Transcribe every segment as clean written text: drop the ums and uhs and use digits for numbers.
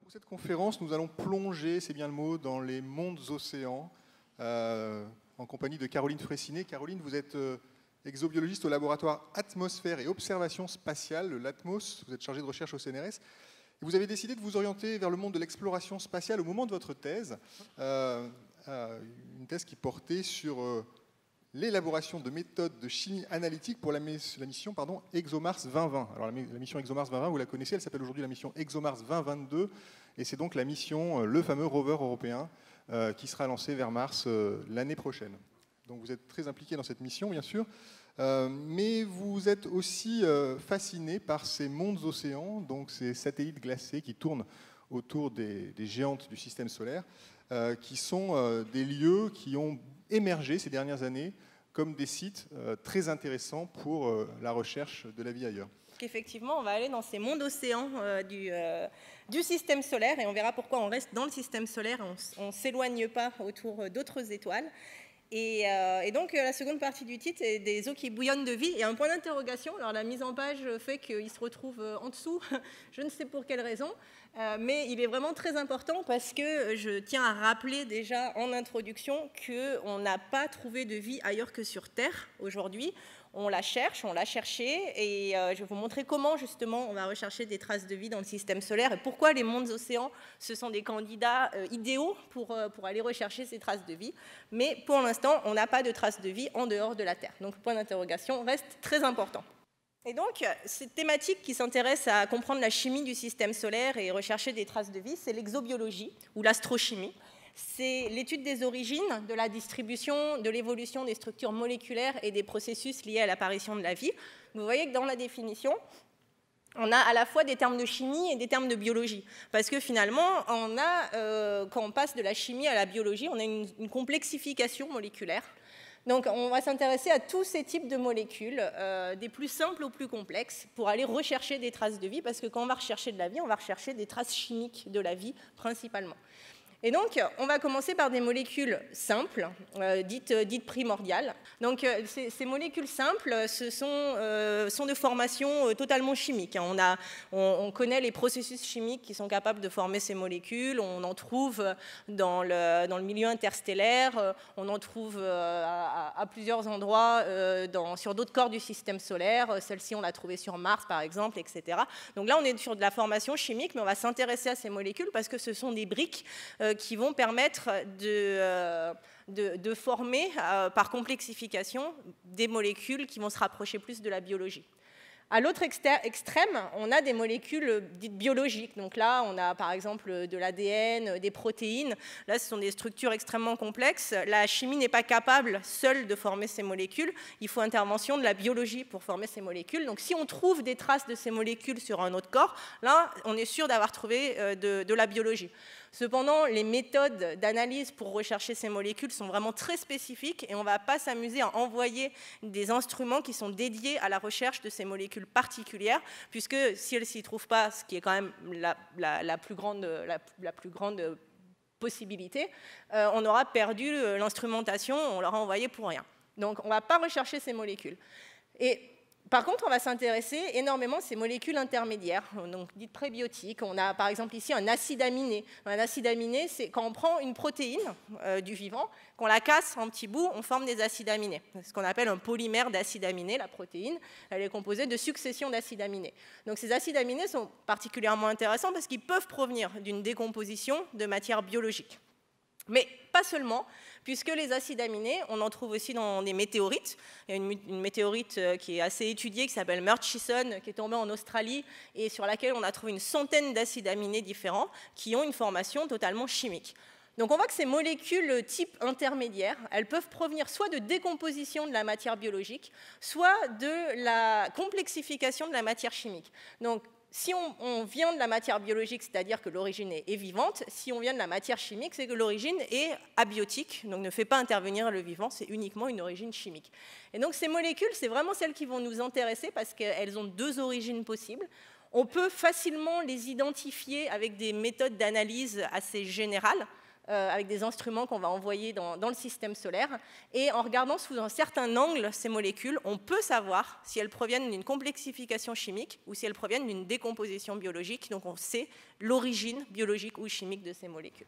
Pour cette conférence, nous allons plonger, c'est bien le mot, dans les mondes océans, en compagnie de Caroline Fraissinet. Caroline, vous êtes exobiologiste au laboratoire Atmosphère et Observation Spatiale, le LATMOS. Vous êtes chargée de recherche au CNRS. Et vous avez décidé de vous orienter vers le monde de l'exploration spatiale au moment de votre thèse, une thèse qui portait sur l'élaboration de méthodes de chimie analytique pour la mission ExoMars 2020. Alors la mission ExoMars 2020, vous la connaissez, elle s'appelle aujourd'hui la mission ExoMars 2022, et c'est donc la mission, le fameux rover européen, qui sera lancé vers Mars l'année prochaine. Donc vous êtes très impliqué dans cette mission, bien sûr, mais vous êtes aussi fasciné par ces mondes océans, donc ces satellites glacés qui tournent autour des géantes du système solaire, qui sont des lieux qui ont émergé ces dernières années comme des sites très intéressants pour la recherche de la vie ailleurs. Effectivement, on va aller dans ces mondes océans du système solaire et on verra pourquoi on reste dans le système solaire, on ne s'éloigne pas autour d'autres étoiles. Et donc la seconde partie du titre est des eaux qui bouillonnent de vie et un point d'interrogation. Alors la mise en page fait qu'il se retrouve en dessous, je ne sais pour quelle raison, mais il est vraiment très important parce que je tiens à rappeler déjà en introduction qu'on n'a pas trouvé de vie ailleurs que sur Terre aujourd'hui. On la cherche, on l'a cherchée, et je vais vous montrer comment justement on va rechercher des traces de vie dans le système solaire et pourquoi les mondes océans, ce sont des candidats idéaux pour aller rechercher ces traces de vie. Mais pour l'instant, on n'a pas de traces de vie en dehors de la Terre. Donc le point d'interrogation reste très important. Et donc, cette thématique qui s'intéresse à comprendre la chimie du système solaire et rechercher des traces de vie, c'est l'exobiologie ou l'astrochimie. C'est l'étude des origines, de la distribution, de l'évolution des structures moléculaires et des processus liés à l'apparition de la vie. Vous voyez que dans la définition, on a à la fois des termes de chimie et des termes de biologie. Parce que finalement, quand on passe de la chimie à la biologie, on a une complexification moléculaire. Donc on va s'intéresser à tous ces types de molécules, des plus simples aux plus complexes, pour aller rechercher des traces de vie, parce que quand on va rechercher de la vie, on va rechercher des traces chimiques de la vie principalement. Et donc, on va commencer par des molécules simples, dites primordiales. Donc, ces molécules simples sont de formation totalement chimique. On connaît les processus chimiques qui sont capables de former ces molécules. On en trouve dans le milieu interstellaire. On en trouve à plusieurs endroits sur d'autres corps du système solaire. Celle-ci, on l'a trouvée sur Mars, par exemple, etc. Donc là, on est sur de la formation chimique, mais on va s'intéresser à ces molécules parce que ce sont des briques qui vont permettre de former, par complexification, des molécules qui vont se rapprocher plus de la biologie. À l'autre extrême, on a des molécules dites biologiques. Donc là, on a par exemple de l'ADN, des protéines. Là, ce sont des structures extrêmement complexes. La chimie n'est pas capable seule de former ces molécules. Il faut intervention de la biologie pour former ces molécules. Donc si on trouve des traces de ces molécules sur un autre corps, là, on est sûr d'avoir trouvé de la biologie. Cependant, les méthodes d'analyse pour rechercher ces molécules sont vraiment très spécifiques et on ne va pas s'amuser à envoyer des instruments qui sont dédiés à la recherche de ces molécules particulières, puisque si elles ne s'y trouvent pas, ce qui est quand même la plus grande possibilité, on aura perdu l'instrumentation, on l'aura envoyé pour rien. Donc on ne va pas rechercher ces molécules. Et par contre, on va s'intéresser énormément à ces molécules intermédiaires, donc dites prébiotiques. On a par exemple ici un acide aminé. Un acide aminé, c'est quand on prend une protéine du vivant, qu'on la casse en petits bouts, on forme des acides aminés. C'est ce qu'on appelle un polymère d'acide aminé, la protéine. Elle est composée de successions d'acides aminés. Donc ces acides aminés sont particulièrement intéressants parce qu'ils peuvent provenir d'une décomposition de matière biologique. Mais pas seulement, puisque les acides aminés, on en trouve aussi dans des météorites. Il y a une météorite qui est assez étudiée, qui s'appelle Murchison, qui est tombée en Australie, et sur laquelle on a trouvé une centaine d'acides aminés différents qui ont une formation totalement chimique. Donc on voit que ces molécules type intermédiaire, elles peuvent provenir soit de décomposition de la matière biologique, soit de la complexification de la matière chimique. Donc, si on vient de la matière biologique, c'est-à-dire que l'origine est vivante, si on vient de la matière chimique, c'est que l'origine est abiotique, donc ne fait pas intervenir le vivant, c'est uniquement une origine chimique. Et donc ces molécules, c'est vraiment celles qui vont nous intéresser parce qu'elles ont deux origines possibles. On peut facilement les identifier avec des méthodes d'analyse assez générales. avec des instruments qu'on va envoyer dans le système solaire. Et en regardant sous un certain angle ces molécules, on peut savoir si elles proviennent d'une complexification chimique ou si elles proviennent d'une décomposition biologique. Donc on sait l'origine biologique ou chimique de ces molécules.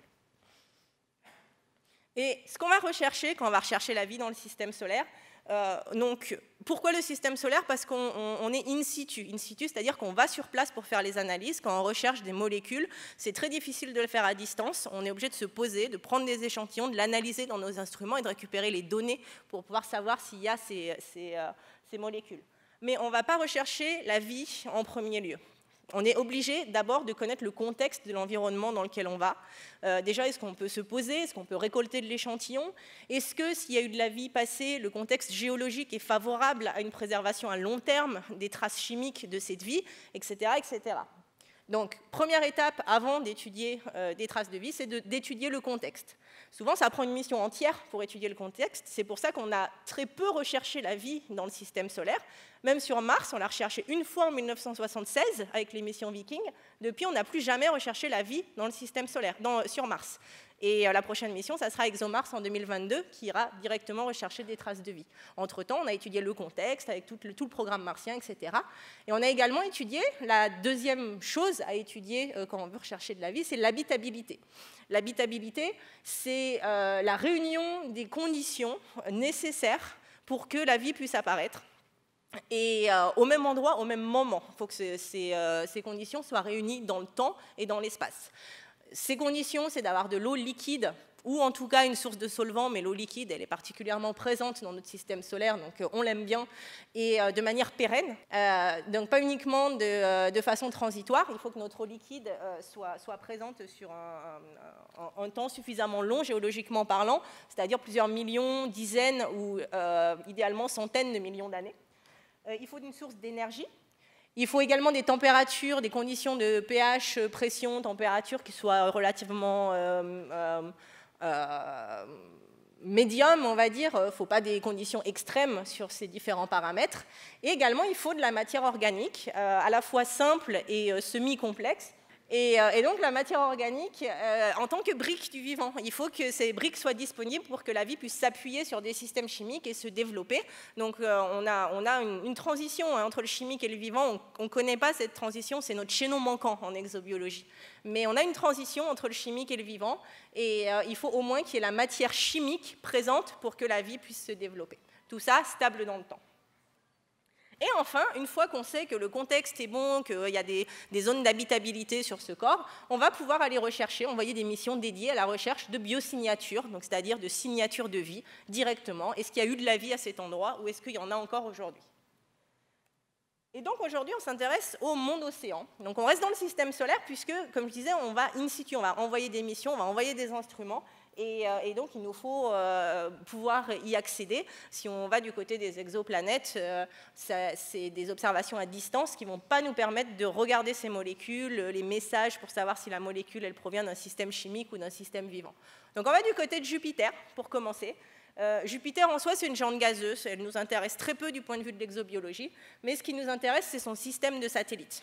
Et ce qu'on va rechercher quand on va rechercher la vie dans le système solaire, donc pourquoi le système solaire? Parce qu'on est in situ, c'est-à-dire qu'on va sur place pour faire les analyses. Quand on recherche des molécules, c'est très difficile de le faire à distance. On est obligé de se poser, de prendre des échantillons, de l'analyser dans nos instruments et de récupérer les données pour pouvoir savoir s'il y a ces molécules. Mais on ne va pas rechercher la vie en premier lieu. On est obligé d'abord de connaître le contexte de l'environnement dans lequel on va. Déjà, est-ce qu'on peut se poser? Est-ce qu'on peut récolter de l'échantillon? Est-ce que, s'il y a eu de la vie passée, le contexte géologique est favorable à une préservation à long terme des traces chimiques de cette vie, etc., etc. Donc, première étape avant d'étudier des traces de vie, c'est d'étudier le contexte. Souvent, ça prend une mission entière pour étudier le contexte. C'est pour ça qu'on a très peu recherché la vie dans le système solaire. Même sur Mars, on l'a recherché une fois en 1976 avec les missions Viking. Depuis, on n'a plus jamais recherché la vie dans le système solaire, sur Mars. Et la prochaine mission, ça sera ExoMars en 2022, qui ira directement rechercher des traces de vie. Entre-temps, on a étudié le contexte avec tout le programme martien, etc. Et on a également étudié, la deuxième chose à étudier quand on veut rechercher de la vie, c'est l'habitabilité. L'habitabilité, c'est la réunion des conditions nécessaires pour que la vie puisse apparaître. Et au même endroit, au même moment. Il faut que ces conditions soient réunies dans le temps et dans l'espace. Ces conditions, c'est d'avoir de l'eau liquide, ou en tout cas une source de solvant, mais l'eau liquide, elle est particulièrement présente dans notre système solaire, donc on l'aime bien, et de manière pérenne, donc pas uniquement de façon transitoire. Il faut que notre eau liquide soit présente sur un temps suffisamment long, géologiquement parlant, c'est-à-dire plusieurs millions, dizaines ou idéalement centaines de millions d'années. Il faut une source d'énergie. Il faut également des températures, des conditions de pH, pression, température qui soient relativement médium, on va dire. Il ne faut pas des conditions extrêmes sur ces différents paramètres. Et également, il faut de la matière organique, à la fois simple et semi-complexe. Et donc la matière organique, en tant que brique du vivant, il faut que ces briques soient disponibles pour que la vie puisse s'appuyer sur des systèmes chimiques et se développer. Donc on a une transition entre le chimique et le vivant. On ne connaît pas cette transition, c'est notre chaînon manquant en exobiologie. Mais on a une transition entre le chimique et le vivant, et il faut au moins qu'il y ait la matière chimique présente pour que la vie puisse se développer. Tout ça stable dans le temps. Et enfin, une fois qu'on sait que le contexte est bon, qu'il y a des zones d'habitabilité sur ce corps, on va pouvoir aller rechercher, envoyer des missions dédiées à la recherche de biosignatures, c'est-à-dire de signatures de vie directement. Est-ce qu'il y a eu de la vie à cet endroit ou est-ce qu'il y en a encore aujourd'hui? Et donc aujourd'hui, on s'intéresse au monde océan. Donc on reste dans le système solaire puisque, comme je disais, on va in situ, on va envoyer des missions, on va envoyer des instruments. Et donc, il nous faut pouvoir y accéder. Si on va du côté des exoplanètes, c'est des observations à distance qui ne vont pas nous permettre de regarder ces molécules, les messages pour savoir si la molécule elle provient d'un système chimique ou d'un système vivant. Donc, on va du côté de Jupiter, pour commencer. Jupiter, en soi, c'est une géante gazeuse. Elle nous intéresse très peu du point de vue de l'exobiologie. Mais ce qui nous intéresse, c'est son système de satellites.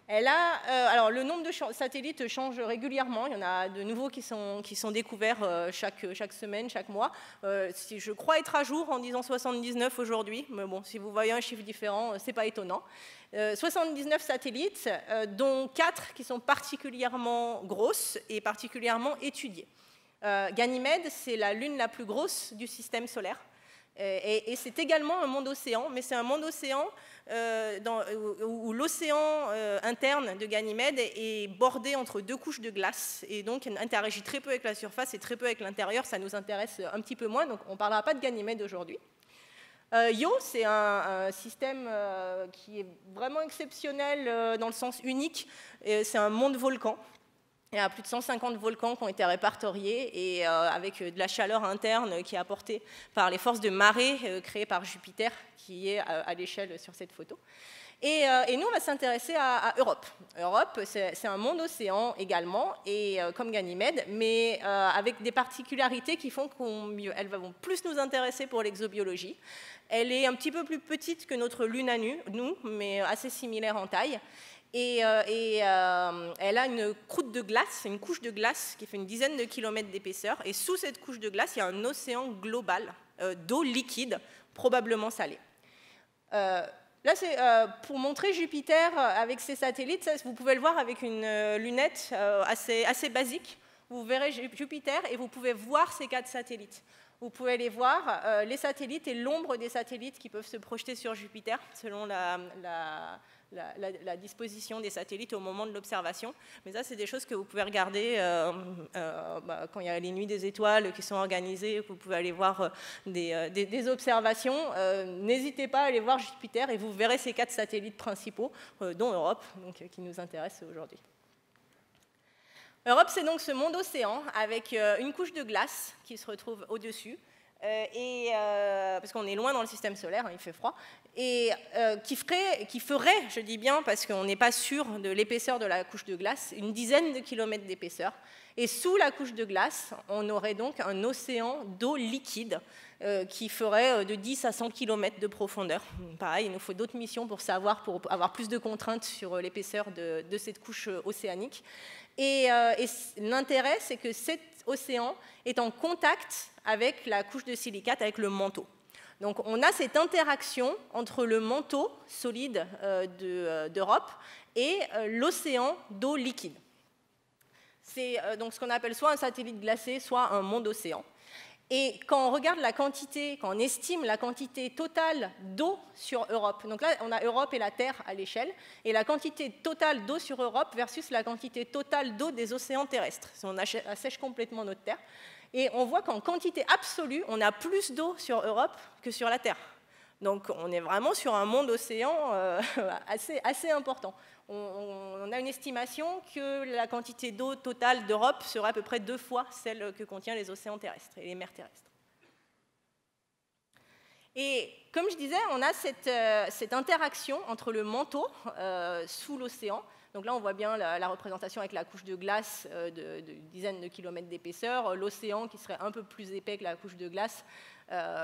Alors, le nombre de satellites change régulièrement. Il y en a de nouveaux qui sont découverts chaque semaine, chaque mois. Je crois être à jour en disant 79 aujourd'hui, mais bon, si vous voyez un chiffre différent, ce n'est pas étonnant. 79 satellites, dont 4 qui sont particulièrement grosses et particulièrement étudiées. Ganymède, c'est la lune la plus grosse du système solaire. Et c'est également un monde océan, mais c'est un monde océan où l'océan interne de Ganymède est bordé entre deux couches de glace et donc interagit très peu avec la surface et très peu avec l'intérieur. Ça nous intéresse un petit peu moins, donc on ne parlera pas de Ganymède aujourd'hui. Io, c'est un système qui est vraiment exceptionnel dans le sens unique. C'est un monde volcan. Il y a plus de 150 volcans qui ont été répertoriés et avec de la chaleur interne qui est apportée par les forces de marée créées par Jupiter, qui est à l'échelle sur cette photo. Et nous, on va s'intéresser à Europe. Europe, c'est un monde océan également, et comme Ganymède, mais avec des particularités qui font qu'elles vont plus nous intéresser pour l'exobiologie. Elle est un petit peu plus petite que notre Lune à nous, mais assez similaire en taille. Et elle a une croûte de glace, une couche de glace qui fait une dizaine de kilomètres d'épaisseur. Et sous cette couche de glace, il y a un océan global d'eau liquide, probablement salée. Là, c'est pour montrer Jupiter avec ses satellites. Ça, vous pouvez le voir avec une lunette assez basique. Vous verrez Jupiter et vous pouvez voir ces 4 satellites. Vous pouvez les voir, les satellites et l'ombre des satellites qui peuvent se projeter sur Jupiter selon la disposition des satellites au moment de l'observation. Mais ça, c'est des choses que vous pouvez regarder quand il y a les nuits des étoiles qui sont organisées, que vous pouvez aller voir des observations. N'hésitez pas à aller voir Jupiter et vous verrez ces 4 satellites principaux, dont Europe, donc, qui nous intéresse aujourd'hui. Europe, c'est donc ce monde océan avec une couche de glace qui se retrouve au-dessus, parce qu'on est loin dans le système solaire, hein, il fait froid, et qui ferait, je dis bien parce qu'on n'est pas sûr de l'épaisseur de la couche de glace, une dizaine de kilomètres d'épaisseur. Et sous la couche de glace, on aurait donc un océan d'eau liquide qui ferait de 10 à 100 km de profondeur. Pareil, il nous faut d'autres missions pour avoir plus de contraintes sur l'épaisseur de cette couche océanique. Et l'intérêt, c'est que cet océan est en contact avec la couche de silicate, avec le manteau. Donc on a cette interaction entre le manteau solide d'Europe et l'océan d'eau liquide. C'est donc ce qu'on appelle soit un satellite glacé, soit un monde océan. Et quand on regarde la quantité, quand on estime la quantité totale d'eau sur Europe, donc là on a Europe et la Terre à l'échelle, et la quantité totale d'eau sur Europe versus la quantité totale d'eau des océans terrestres, si on assèche complètement notre Terre, et on voit qu'en quantité absolue, on a plus d'eau sur Europe que sur la Terre. Donc on est vraiment sur un monde océan assez important. On a une estimation que la quantité d'eau totale d'Europe serait à peu près 2 fois celle que contient les océans terrestres et les mers terrestres. Et comme je disais, on a cette interaction entre le manteau sous l'océan. Donc là, on voit bien la représentation avec la couche de glace de dizaines de kilomètres d'épaisseur, l'océan qui serait un peu plus épais que la couche de glace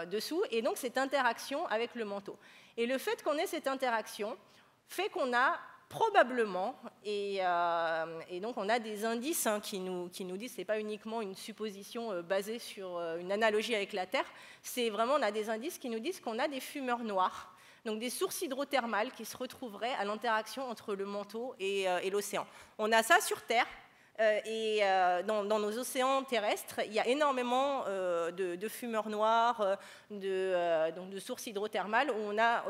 dessous, et donc cette interaction avec le manteau. Et le fait qu'on ait cette interaction fait qu'on a probablement, et donc on a des indices qui nous disent, ce n'est pas uniquement une supposition basée sur une analogie avec la Terre, c'est vraiment, on a des indices qui nous disent qu'on a des fumeurs noirs, donc des sources hydrothermales qui se retrouveraient à l'interaction entre le manteau et l'océan. On a ça sur Terre, et dans nos océans terrestres, il y a énormément de fumeurs noirs, donc de sources hydrothermales, où on a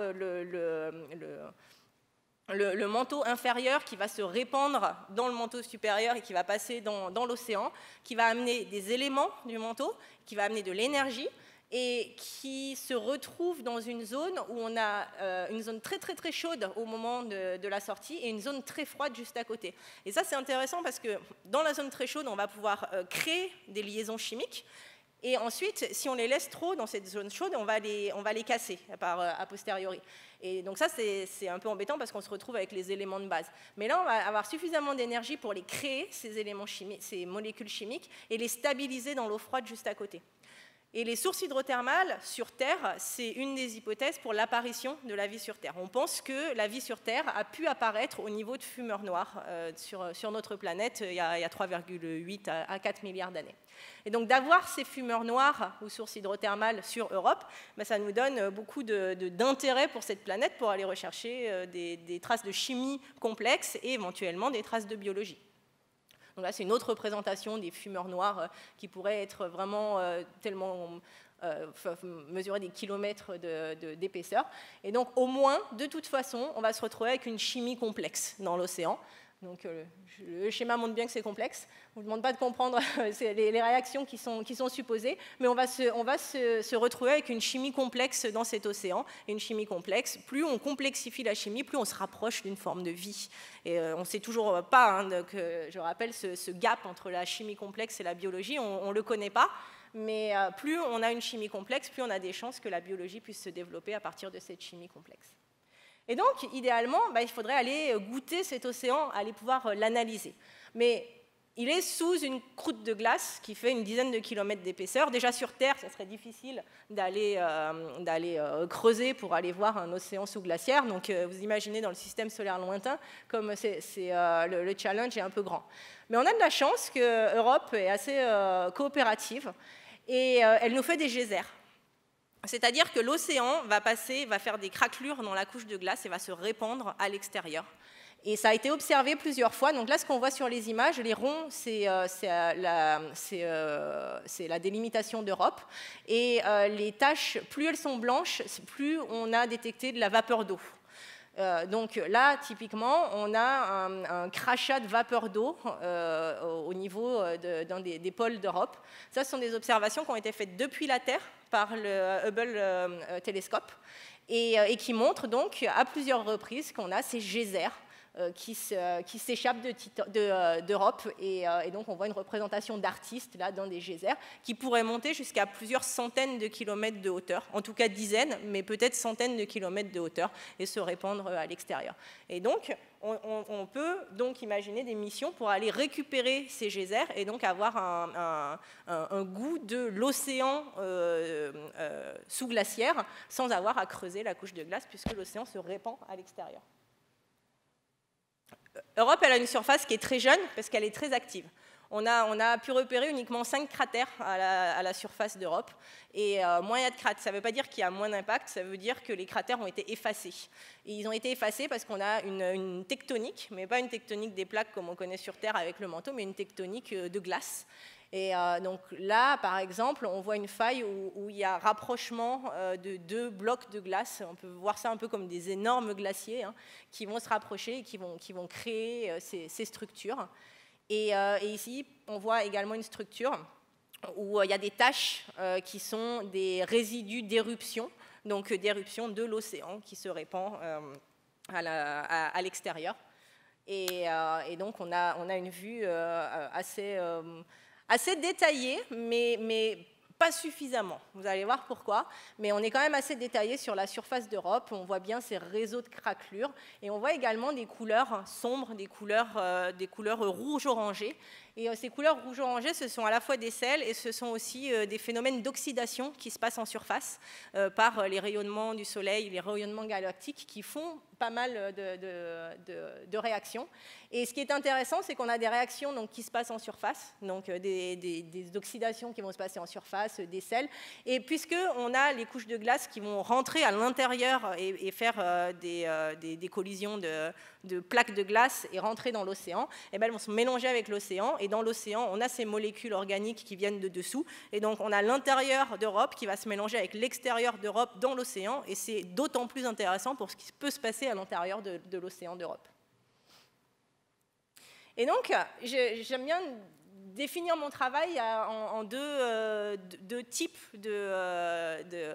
le manteau inférieur qui va se répandre dans le manteau supérieur et qui va passer dans l'océan, qui va amener des éléments du manteau, qui va amener de l'énergie, et qui se retrouve dans une zone où on a une zone très très très chaude au moment de la sortie et une zone très froide juste à côté. Et ça, c'est intéressant parce que dans la zone très chaude, on va pouvoir créer des liaisons chimiques. Et ensuite, si on les laisse trop dans cette zone chaude, on va les casser a posteriori. Et donc ça, c'est un peu embêtant parce qu'on se retrouve avec les éléments de base. Mais là, on va avoir suffisamment d'énergie pour les créer, ces éléments chimiques, ces molécules chimiques, et les stabiliser dans l'eau froide juste à côté. Et les sources hydrothermales sur Terre, c'est une des hypothèses pour l'apparition de la vie sur Terre. On pense que la vie sur Terre a pu apparaître au niveau de fumeurs noirs sur notre planète il y a 3,8 à 4 milliards d'années. Et donc d'avoir ces fumeurs noirs ou sources hydrothermales sur Europe, ça nous donne beaucoup d'intérêt pour cette planète pour aller rechercher des traces de chimie complexe et éventuellement des traces de biologie. Donc là, c'est une autre représentation des fumeurs noirs qui pourraient être vraiment tellement mesurer des kilomètres d'épaisseur. Et donc, au moins, de toute façon, on va se retrouver avec une chimie complexe dans l'océan. Donc, le schéma montre bien que c'est complexe. On ne vous demande pas de comprendre les réactions qui sont supposées, mais on va se retrouver avec une chimie complexe dans cet océan. Et une chimie complexe, plus on complexifie la chimie, plus on se rapproche d'une forme de vie. Et on ne sait toujours pas, je rappelle, ce gap entre la chimie complexe et la biologie, on ne le connaît pas. Mais plus on a une chimie complexe, plus on a des chances que la biologie puisse se développer à partir de cette chimie complexe. Et donc, idéalement, il faudrait aller goûter cet océan, aller pouvoir l'analyser. Mais il est sous une croûte de glace qui fait une dizaine de kilomètres d'épaisseur. Déjà sur Terre, ça serait difficile d'aller creuser pour aller voir un océan sous-glaciaire. Donc vous imaginez dans le système solaire lointain comme le challenge est un peu grand. Mais on a de la chance que l'Europe est assez coopérative et elle nous fait des geysers. C'est-à-dire que l'océan va faire des craquelures dans la couche de glace et va se répandre à l'extérieur. Et ça a été observé plusieurs fois. Donc là, ce qu'on voit sur les images, les ronds, c'est la délimitation d'Europe. Et les taches, plus elles sont blanches, plus on a détecté de la vapeur d'eau. Donc là, typiquement, on a un crachat de vapeur d'eau au niveau d'un des pôles d'Europe. Ça, ce sont des observations qui ont été faites depuis la Terre par le Hubble télescope et qui montrent donc à plusieurs reprises qu'on a ces geysers qui s'échappent d'Europe et donc on voit une représentation d'artistes là dans des geysers qui pourraient monter jusqu'à plusieurs centaines de kilomètres de hauteur, en tout cas dizaines, mais peut-être centaines de kilomètres de hauteur et se répandre à l'extérieur. Et donc on peut donc imaginer des missions pour aller récupérer ces geysers et donc avoir un goût de l'océan sous-glaciaire sans avoir à creuser la couche de glace puisque l'océan se répand à l'extérieur. L'Europe, elle a une surface qui est très jeune parce qu'elle est très active. On a pu repérer uniquement 5 cratères à la surface d'Europe. Et moins il y a de cratères, ça ne veut pas dire qu'il y a moins d'impact, ça veut dire que les cratères ont été effacés. Et ils ont été effacés parce qu'on a une tectonique, mais pas une tectonique des plaques comme on connaît sur Terre avec le manteau, mais une tectonique de glace. Et donc là, par exemple, on voit une faille où il y a rapprochement de 2 blocs de glace. On peut voir ça un peu comme des énormes glaciers qui vont se rapprocher et qui vont créer ces structures. Et ici, on voit également une structure où il y a des taches qui sont des résidus d'éruption, donc d'éruption de l'océan qui se répand à l'extérieur. Et donc on a une vue assez détaillé, mais pas suffisamment. Vous allez voir pourquoi. Mais on est quand même assez détaillé sur la surface d'Europe. On voit bien ces réseaux de craquelures. Et on voit également des couleurs sombres, des couleurs rouge-orangé. Et ces couleurs rouge-orangé, ce sont à la fois des sels et ce sont aussi des phénomènes d'oxydation qui se passent en surface par les rayonnements du Soleil, les rayonnements galactiques qui font pas mal de réactions. Et ce qui est intéressant, c'est qu'on a des réactions donc, qui se passent en surface, donc des oxydations qui vont se passer en surface, des sels. Et puisqu'on a les couches de glace qui vont rentrer à l'intérieur et faire des collisions de plaques de glace et rentrer dans l'océan, eh bien, elles vont se mélanger avec l'océan. Et dans l'océan, on a ces molécules organiques qui viennent de dessous. Et donc, on a l'intérieur d'Europe qui va se mélanger avec l'extérieur d'Europe dans l'océan. Et c'est d'autant plus intéressant pour ce qui peut se passer à l'intérieur de l'océan d'Europe. Et donc, j'aime bien définir mon travail en deux types de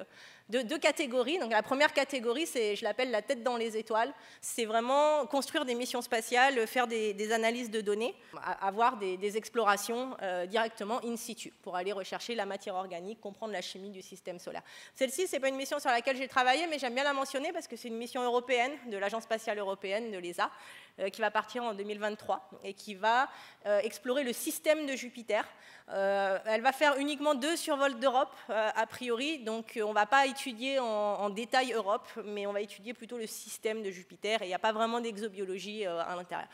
catégories. Donc, la première catégorie, je l'appelle la tête dans les étoiles. C'est vraiment construire des missions spatiales, faire des analyses de données, avoir des explorations directement in situ pour aller rechercher la matière organique, comprendre la chimie du système solaire. Celle-ci, ce n'est pas une mission sur laquelle j'ai travaillé, mais j'aime bien la mentionner parce que c'est une mission européenne de l'Agence spatiale européenne, de l'ESA, qui va partir en 2023 et qui va explorer le système de Jupiter. Elle va faire uniquement 2 survols d'Europe, a priori, donc on ne va pas étudier en détail Europe, mais on va étudier plutôt le système de Jupiter, et il n'y a pas vraiment d'exobiologie à l'intérieur.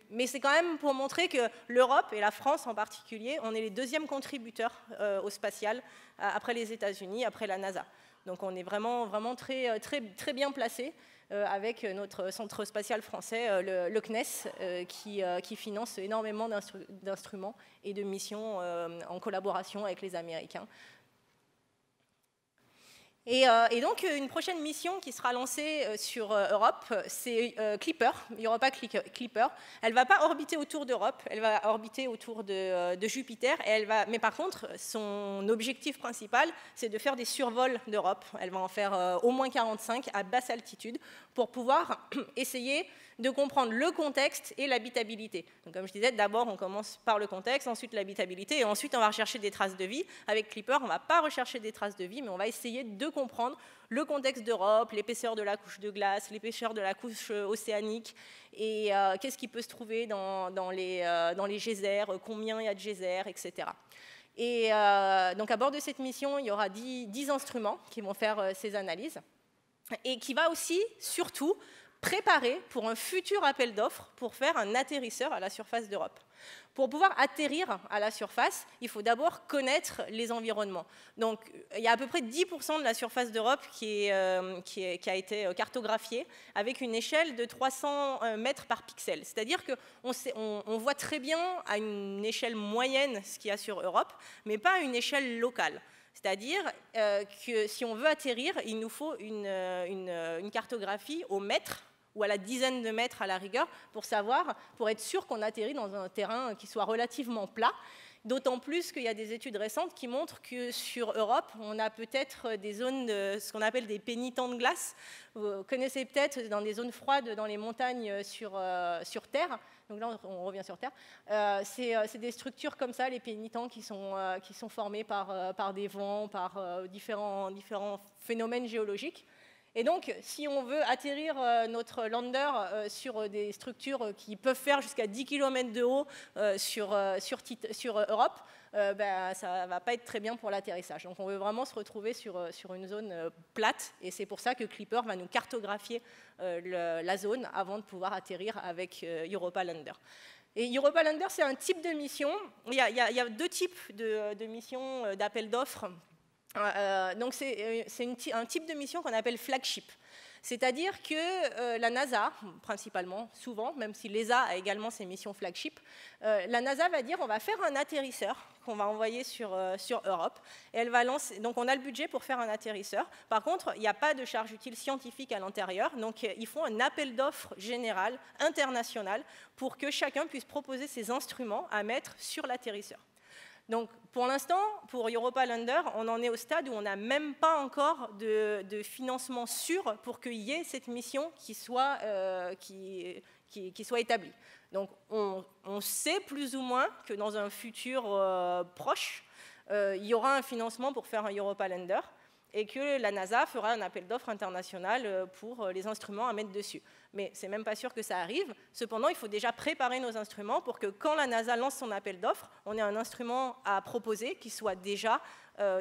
Mais c'est quand même pour montrer que l'Europe, et la France en particulier, on est les 2e contributeurs au spatial, après les États-Unis, après la NASA. Donc on est vraiment très, très, très bien placés avec notre centre spatial français, le CNES, qui finance énormément d'instruments et de missions en collaboration avec les Américains. Et donc, une prochaine mission qui sera lancée sur Europe, c'est Clipper, Europa Clipper. Elle ne va pas orbiter autour d'Europe, elle va orbiter autour de Jupiter. Mais par contre, son objectif principal, c'est de faire des survols d'Europe. Elle va en faire au moins 45 à basse altitude pour pouvoir essayer de comprendre le contexte et l'habitabilité. Donc, comme je disais, d'abord, on commence par le contexte, ensuite l'habitabilité, et ensuite, on va rechercher des traces de vie. Avec Clipper, on ne va pas rechercher des traces de vie, mais on va essayer de comprendre le contexte d'Europe, l'épaisseur de la couche de glace, l'épaisseur de la couche océanique, et qu'est-ce qui peut se trouver dans les geysers, combien il y a de geysers, etc. Et donc à bord de cette mission, il y aura 10 instruments qui vont faire ces analyses, et qui va aussi, surtout, préparer pour un futur appel d'offres pour faire un atterrisseur à la surface d'Europe. Pour pouvoir atterrir à la surface, il faut d'abord connaître les environnements. Donc, il y a à peu près 10% de la surface d'Europe qui a été cartographiée avec une échelle de 300 mètres par pixel. C'est-à-dire qu'on voit très bien à une échelle moyenne ce qu'il y a sur Europe, mais pas à une échelle locale. C'est-à-dire que si on veut atterrir, il nous faut une cartographie au mètre ou à la dizaine de mètres à la rigueur, pour être sûr qu'on atterrit dans un terrain qui soit relativement plat. D'autant plus qu'il y a des études récentes qui montrent que sur Europe, on a peut-être des zones, ce qu'on appelle des pénitents de glace. Vous connaissez peut-être dans des zones froides, dans les montagnes sur Terre. Donc là, on revient sur Terre. C'est des structures comme ça, les pénitents, qui sont formés par des vents, par différents phénomènes géologiques. Et donc, si on veut atterrir notre lander sur des structures qui peuvent faire jusqu'à 10 km de haut sur Europe, ça ne va pas être très bien pour l'atterrissage. Donc, on veut vraiment se retrouver sur une zone plate, et c'est pour ça que Clipper va nous cartographier la zone avant de pouvoir atterrir avec Europa Lander. Et Europa Lander, c'est un type de mission. Il y a deux types de missions d'appel d'offres. Donc c'est un type de mission qu'on appelle flagship. C'est-à-dire que la NASA, principalement, souvent, même si l'ESA a également ses missions flagship, la NASA va dire on va faire un atterrisseur qu'on va envoyer sur Europe. Et elle va lancer, donc on a le budget pour faire un atterrisseur. Par contre, il n'y a pas de charge utile scientifique à l'intérieur. Donc ils font un appel d'offres général, international, pour que chacun puisse proposer ses instruments à mettre sur l'atterrisseur. Donc, pour l'instant, pour Europa Lander, on en est au stade où on n'a même pas encore de financement sûr pour qu'il y ait cette mission qui soit établie. Donc, on sait plus ou moins que dans un futur proche, il y aura un financement pour faire un Europa Lander et que la NASA fera un appel d'offres international pour les instruments à mettre dessus. Mais ce n'est même pas sûr que ça arrive. Cependant, il faut déjà préparer nos instruments pour que quand la NASA lance son appel d'offres, on ait un instrument à proposer qui soit déjà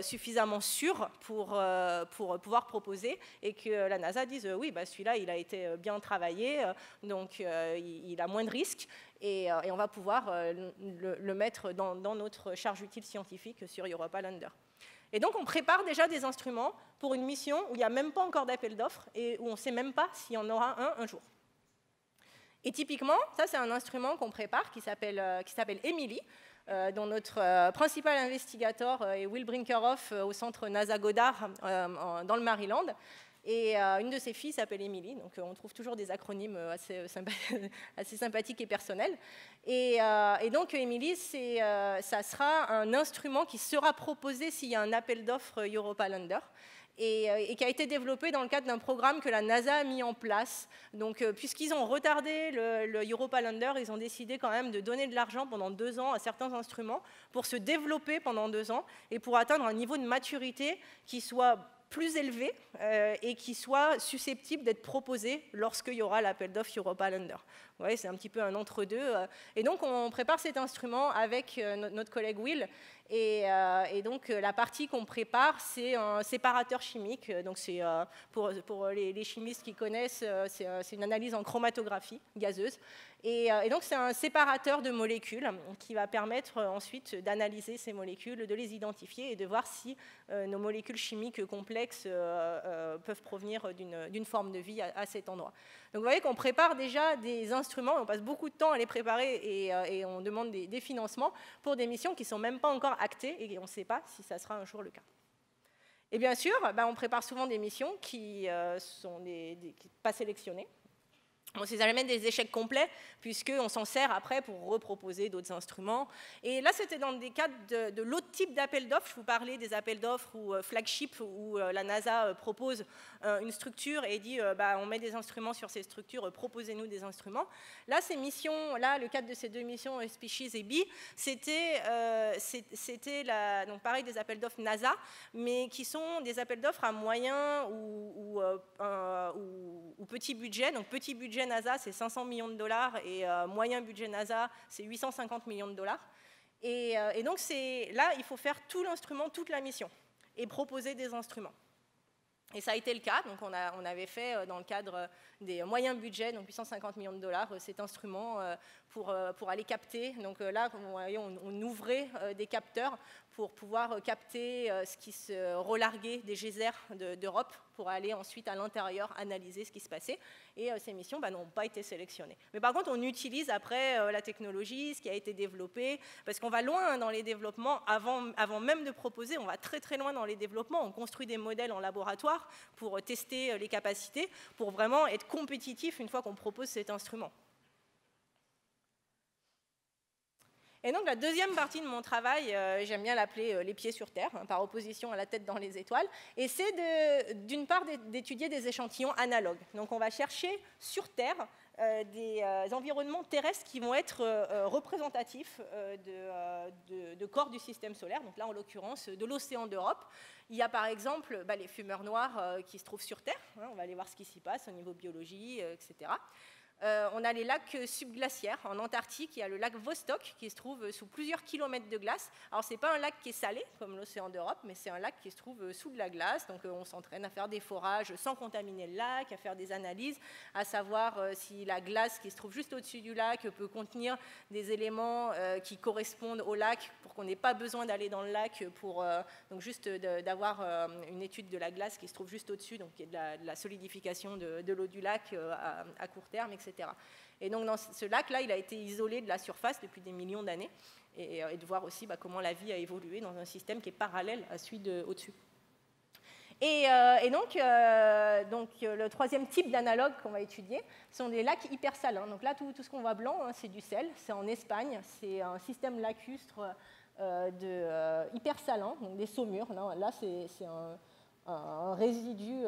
suffisamment sûr pour pouvoir proposer et que la NASA dise oui, celui-là, il a été bien travaillé, donc il a moins de risques et on va pouvoir le mettre dans notre charge utile scientifique sur Europa Lander. Et donc, on prépare déjà des instruments pour une mission où il n'y a même pas encore d'appel d'offres et où on ne sait même pas s'il y en aura un jour. Et typiquement, ça, c'est un instrument qu'on prépare qui s'appelle Emily, dont notre principal investigateur est Will Brinkerhoff au centre NASA Goddard dans le Maryland. Et une de ses filles s'appelle Emily, donc on trouve toujours des acronymes assez sympathiques et personnels. Et donc Emily, ça sera un instrument qui sera proposé s'il y a un appel d'offres Europa Lander. Et qui a été développé dans le cadre d'un programme que la NASA a mis en place. Donc, puisqu'ils ont retardé le Europa Lander, ils ont décidé quand même de donner de l'argent pendant 2 ans à certains instruments pour se développer pendant 2 ans et pour atteindre un niveau de maturité qui soit plus élevé et qui soit susceptible d'être proposé lorsqu'il y aura l'appel d'offres Europa Lander. Vous voyez, c'est un petit peu un entre-deux. Et donc, on prépare cet instrument avec notre collègue Will. Et donc, la partie qu'on prépare, c'est un séparateur chimique. Donc, c'est pour les chimistes qui connaissent, c'est une analyse en chromatographie gazeuse. Et donc, c'est un séparateur de molécules qui va permettre ensuite d'analyser ces molécules, de les identifier et de voir si nos molécules chimiques complexes peuvent provenir d'une forme de vie à cet endroit. Donc, vous voyez qu'on prépare déjà des instruments, on passe beaucoup de temps à les préparer et on demande des financements pour des missions qui ne sont même pas encore actées et on ne sait pas si ça sera un jour le cas. Et bien sûr, on prépare souvent des missions qui sont pas sélectionnées. Bon, c'est jamais des échecs complets, puisqu'on s'en sert après pour reproposer d'autres instruments. Et là, c'était dans des cadres de l'autre type d'appel d'offres. Je vous parlais des appels d'offres ou flagship, où la NASA propose une structure et dit on met des instruments sur ces structures, proposez-nous des instruments. Là, ces missions, le cadre de ces deux missions, Species et Bee, c'était donc pareil des appels d'offres NASA, mais qui sont des appels d'offres à moyen ou petit budget. Donc petit budget NASA, c'est 500 millions de dollars et moyen budget NASA, c'est 850 millions de dollars. Et donc là, il faut faire tout l'instrument, toute la mission et proposer des instruments. Et ça a été le cas. Donc on avait fait dans le cadre des moyens budgets, donc 850 millions de dollars, cet instrument pour aller capter. Donc là, comme vous voyez, on ouvrait des capteurs pour pouvoir capter ce qui se relarguait des geysers d'Europe pour aller ensuite à l'intérieur analyser ce qui se passait. Et ces missions n'ont pas été sélectionnées. Mais par contre, on utilise après la technologie, ce qui a été développé, parce qu'on va loin dans les développements. Avant même de proposer, on va très très loin dans les développements. On construit des modèles en laboratoire pour tester les capacités, pour vraiment être compétitif une fois qu'on propose cet instrument. Et donc la deuxième partie de mon travail, j'aime bien l'appeler les pieds sur terre, par opposition à la tête dans les étoiles, et c'est d'une part d'étudier des échantillons analogues. Donc on va chercher sur Terre des environnements terrestres qui vont être représentatifs de corps du système solaire, donc là en l'occurrence de l'océan d'Europe. Il y a par exemple les fumeurs noirs qui se trouvent sur Terre, on va aller voir ce qui s'y passe au niveau biologie, etc. On a les lacs subglaciaires. En Antarctique, il y a le lac Vostok qui se trouve sous plusieurs kilomètres de glace. Alors, ce n'est pas un lac qui est salé, comme l'océan d'Europe, mais c'est un lac qui se trouve sous de la glace. Donc, on s'entraîne à faire des forages sans contaminer le lac, à faire des analyses, à savoir si la glace qui se trouve juste au-dessus du lac peut contenir des éléments qui correspondent au lac pour qu'on n'ait pas besoin d'aller dans le lac pour donc juste d'avoir une étude de la glace qui se trouve juste au-dessus, donc il y a de la solidification de l'eau du lac à court terme, etc. Et donc dans ce lac-là, il a été isolé de la surface depuis des millions d'années, et de voir aussi comment la vie a évolué dans un système qui est parallèle à celui au-dessus. Et donc, le troisième type d'analogue qu'on va étudier sont des lacs hypersalins. Donc là, tout ce qu'on voit blanc, c'est du sel, c'est en Espagne, c'est un système lacustre hypersalin, donc des saumures. Là, c'est un résidu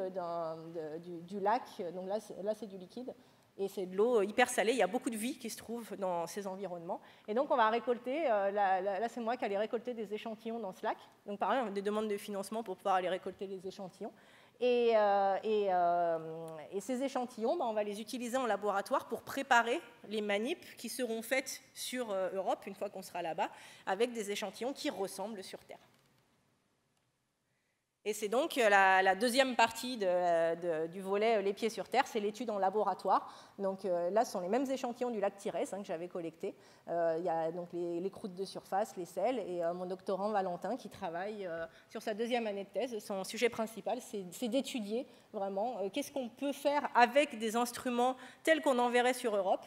du lac, donc là c'est du liquide. Et c'est de l'eau hyper salée, il y a beaucoup de vie qui se trouve dans ces environnements. Et donc on va récolter, là c'est moi qui allais récolter des échantillons dans ce lac. Donc pareil, on a des demandes de financement pour pouvoir aller récolter les échantillons. Et ces échantillons, on va les utiliser en laboratoire pour préparer les manips qui seront faites sur Europe, une fois qu'on sera là-bas, avec des échantillons qui ressemblent sur Terre. Et c'est donc la deuxième partie du volet les pieds sur terre, c'est l'étude en laboratoire. Donc là, ce sont les mêmes échantillons du lac Tirès que j'avais collectés. Il y a donc les croûtes de surface, les sels, et mon doctorant Valentin qui travaille sur sa deuxième année de thèse. Son sujet principal, c'est d'étudier vraiment qu'est-ce qu'on peut faire avec des instruments tels qu'on enverrait sur Europe,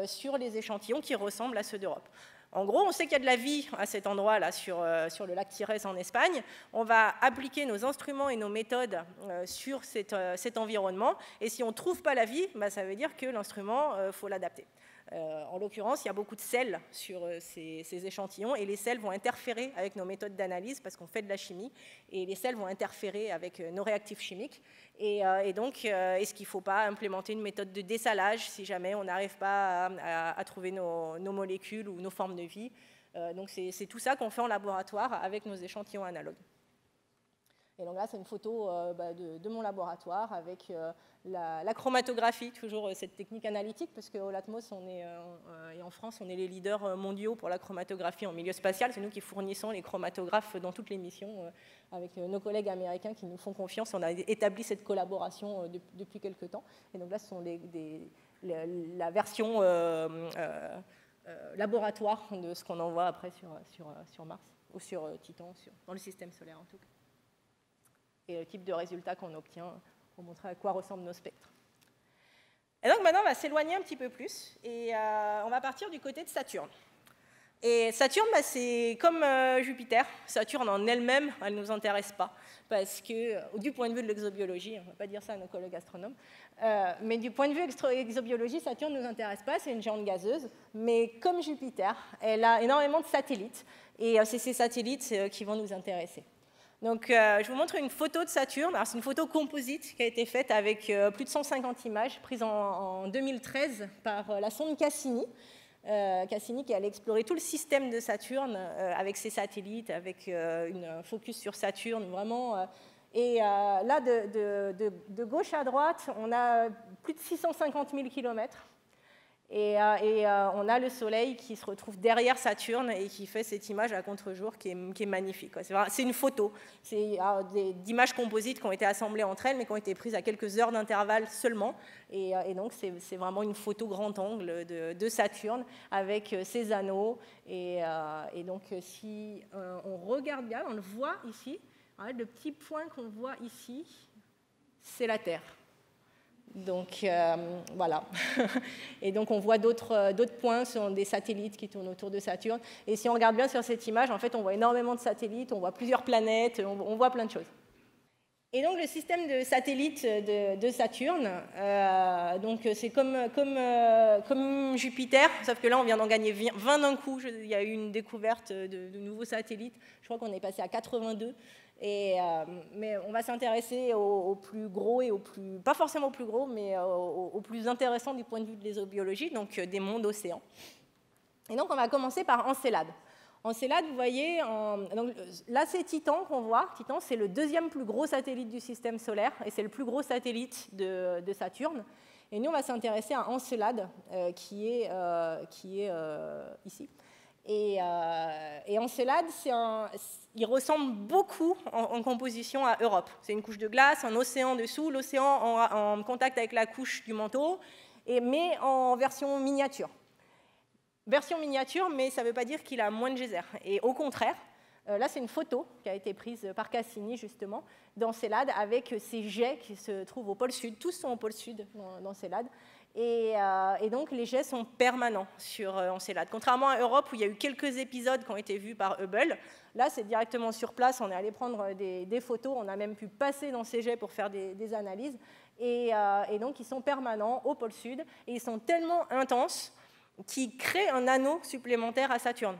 sur les échantillons qui ressemblent à ceux d'Europe. En gros, on sait qu'il y a de la vie à cet endroit-là, sur le lac Tirès en Espagne. On va appliquer nos instruments et nos méthodes sur cet environnement. Et si on ne trouve pas la vie, ça veut dire que l'instrument, faut l'adapter. En l'occurrence, il y a beaucoup de sels sur ces échantillons, et les sels vont interférer avec nos méthodes d'analyse parce qu'on fait de la chimie, et les sels vont interférer avec nos réactifs chimiques. Et donc, est-ce qu'il ne faut pas implémenter une méthode de dessalage si jamais on n'arrive pas à trouver nos molécules ou nos formes de vie? Donc, c'est tout ça qu'on fait en laboratoire avec nos échantillons analogues. Et donc là, c'est une photo de mon laboratoire avec la chromatographie, toujours cette technique analytique, parce qu'au LATMOS et en France, on est les leaders mondiaux pour la chromatographie en milieu spatial. C'est nous qui fournissons les chromatographes dans toutes les missions avec nos collègues américains qui nous font confiance. On a établi cette collaboration depuis quelques temps. Et donc là, ce sont la version laboratoire de ce qu'on envoie après sur Mars, ou sur Titan, dans le système solaire en tout cas. Et le type de résultat qu'on obtient pour montrer à quoi ressemblent nos spectres. Et donc maintenant, on va s'éloigner un petit peu plus et on va partir du côté de Saturne. Et Saturne, bah, c'est comme Jupiter. Saturne en elle-même, elle ne nous intéresse pas. Parce que, du point de vue de l'exobiologie, on ne va pas dire ça à nos collègues astronomes, mais du point de vue exobiologie, Saturne ne nous intéresse pas, c'est une géante gazeuse. Mais comme Jupiter, elle a énormément de satellites. Et c'est ces satellites qui vont nous intéresser. Donc, je vous montre une photo de Saturne. C'est une photo composite qui a été faite avec plus de 150 images prises en 2013 par la sonde Cassini. Cassini qui allait explorer tout le système de Saturne avec ses satellites, avec une focus sur Saturne, vraiment. Là, de gauche à droite, on a plus de 650 000 km. Et on a le Soleil qui se retrouve derrière Saturne et qui fait cette image à contre-jour qui est magnifique. C'est une photo. C'est d'images composites qui ont été assemblées entre elles, mais qui ont été prises à quelques heures d'intervalle seulement. Et donc, c'est vraiment une photo grand angle de Saturne avec ses anneaux. Et donc, si on regarde bien, on le voit ici. Le petit point qu'on voit ici, c'est la Terre. Donc, voilà. Et donc, on voit d'autres points sur des satellites qui tournent autour de Saturne. Et si on regarde bien sur cette image, en fait, on voit énormément de satellites, on voit plusieurs planètes, on voit plein de choses. Et donc, le système de satellites de Saturne, donc c'est comme Jupiter, sauf que là, on vient d'en gagner 20 d'un coup. Il y a eu une découverte de nouveaux satellites. Je crois qu'on est passé à 82. Mais on va s'intéresser aux plus gros et pas forcément aux plus gros, mais aux plus intéressants du point de vue de l'ésobiologie, donc des mondes océans. Et donc on va commencer par Encelade. Encelade, vous voyez, donc, là c'est Titan qu'on voit. Titan, c'est le deuxième plus gros satellite du système solaire et c'est le plus gros satellite de Saturne. Et nous, on va s'intéresser à Encelade, qui est ici. Et Encelade, il ressemble beaucoup en composition à Europe. C'est une couche de glace, un océan dessous, l'océan en contact avec la couche du manteau, mais en version miniature. Version miniature, mais ça ne veut pas dire qu'il a moins de geysers. Et au contraire, là c'est une photo qui a été prise par Cassini justement d'Encelade avec ces jets qui se trouvent au pôle sud. Tous sont au pôle sud d'Encelade. Et donc les jets sont permanents sur Encelade. Contrairement à Europe où il y a eu quelques épisodes qui ont été vus par Hubble, là c'est directement sur place, on est allé prendre des photos, on a même pu passer dans ces jets pour faire des analyses. Et donc ils sont permanents au pôle sud et ils sont tellement intenses qu'ils créent un anneau supplémentaire à Saturne.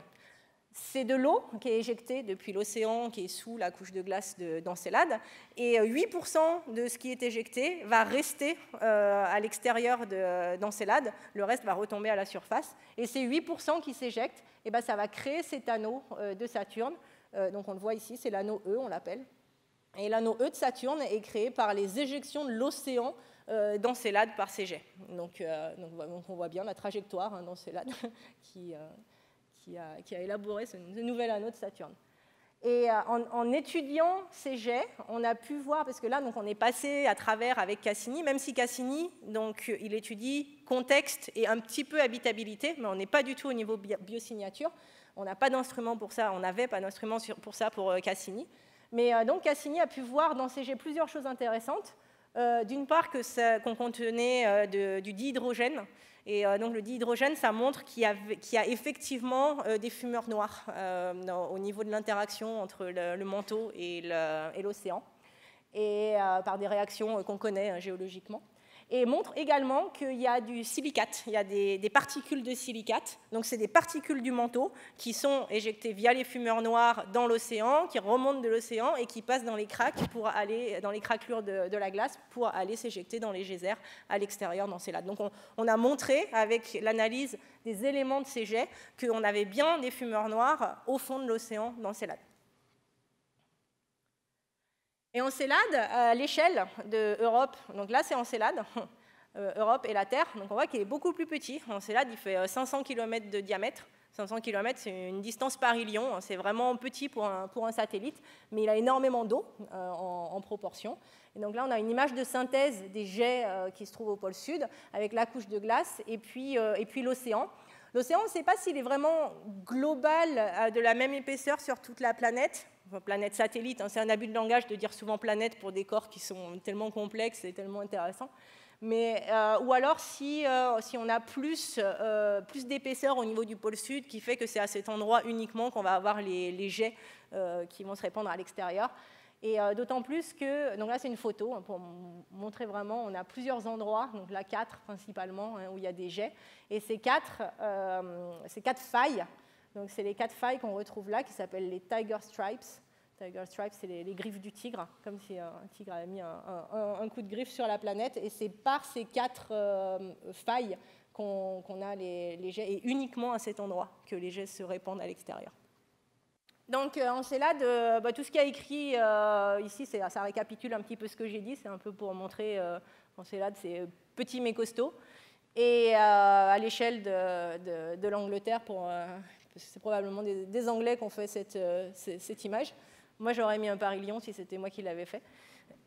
C'est de l'eau qui est éjectée depuis l'océan qui est sous la couche de glace d'Encelade, et 8% de ce qui est éjecté va rester à l'extérieur d'Encelade, le reste va retomber à la surface, et ces 8% qui s'éjectent, ça va créer cet anneau de Saturne, donc on le voit ici, c'est l'anneau E, on l'appelle, et l'anneau E de Saturne est créé par les éjections de l'océan d'Encelade par ces jets. Donc on voit bien la trajectoire d'Encelade qui a élaboré ce nouvel anneau de Saturne. Et en étudiant ces jets, on a pu voir, parce que là, donc, on est passé à travers avec Cassini, même si Cassini, donc, il étudie contexte et un petit peu habitabilité, mais on n'est pas du tout au niveau biosignature. On n'a pas d'instrument pour ça, on n'avait pas d'instrument pour ça pour Cassini. Mais donc Cassini a pu voir dans ces jets plusieurs choses intéressantes. D'une part, qu'on contenait du dihydrogène. Et donc le dihydrogène, ça montre qu'il y a effectivement des fumeurs noirs au niveau de l'interaction entre le manteau et l'océan, et par des réactions qu'on connaît géologiquement. Et montre également qu'il y a du silicate, il y a des particules de silicate, donc c'est des particules du manteau qui sont éjectées via les fumeurs noirs dans l'océan, qui remontent de l'océan et qui passent dans les craques pour aller dans les craquelures de la glace pour aller s'éjecter dans les geysers à l'extérieur d'Encelade. Donc on a montré avec l'analyse des éléments de ces jets qu'on avait bien des fumeurs noirs au fond de l'océan d'Encelade. Et Encelade, à l'échelle de Europe, donc là c'est Encelade, Europe et la Terre, donc on voit qu'il est beaucoup plus petit. Encelade, il fait 500 km de diamètre. 500 km, c'est une distance Paris-Lyon, c'est vraiment petit pour un satellite, mais il a énormément d'eau en proportion. Et donc là, on a une image de synthèse des jets qui se trouvent au pôle sud, avec la couche de glace et puis l'océan. L'océan, on ne sait pas s'il est vraiment global, de la même épaisseur sur toute la planète. Planète satellite, c'est un abus de langage de dire souvent planète pour des corps qui sont tellement complexes et tellement intéressants. Ou alors si on a plus d'épaisseur au niveau du pôle sud, qui fait que c'est à cet endroit uniquement qu'on va avoir les jets qui vont se répandre à l'extérieur. Et d'autant plus que, donc là c'est une photo hein, pour montrer vraiment, on a plusieurs endroits, donc là 4 principalement, hein, où il y a des jets, et ces quatre failles, donc c'est les 4 failles qu'on retrouve là, qui s'appellent les Tiger Stripes. Tiger Stripes, c'est les griffes du tigre, comme si un tigre avait mis un coup de griffe sur la planète, et c'est par ces 4 failles qu'on a les jets, et uniquement à cet endroit que les jets se répandent à l'extérieur. Donc, Encelade, tout ce qui est écrit ici, ça récapitule un petit peu ce que j'ai dit. C'est un peu pour montrer Encelade, c'est petit mais costaud. Et à l'échelle de l'Angleterre, c'est probablement des Anglais qui ont fait cette image. Moi, j'aurais mis un Paris-Lyon si c'était moi qui l'avais fait.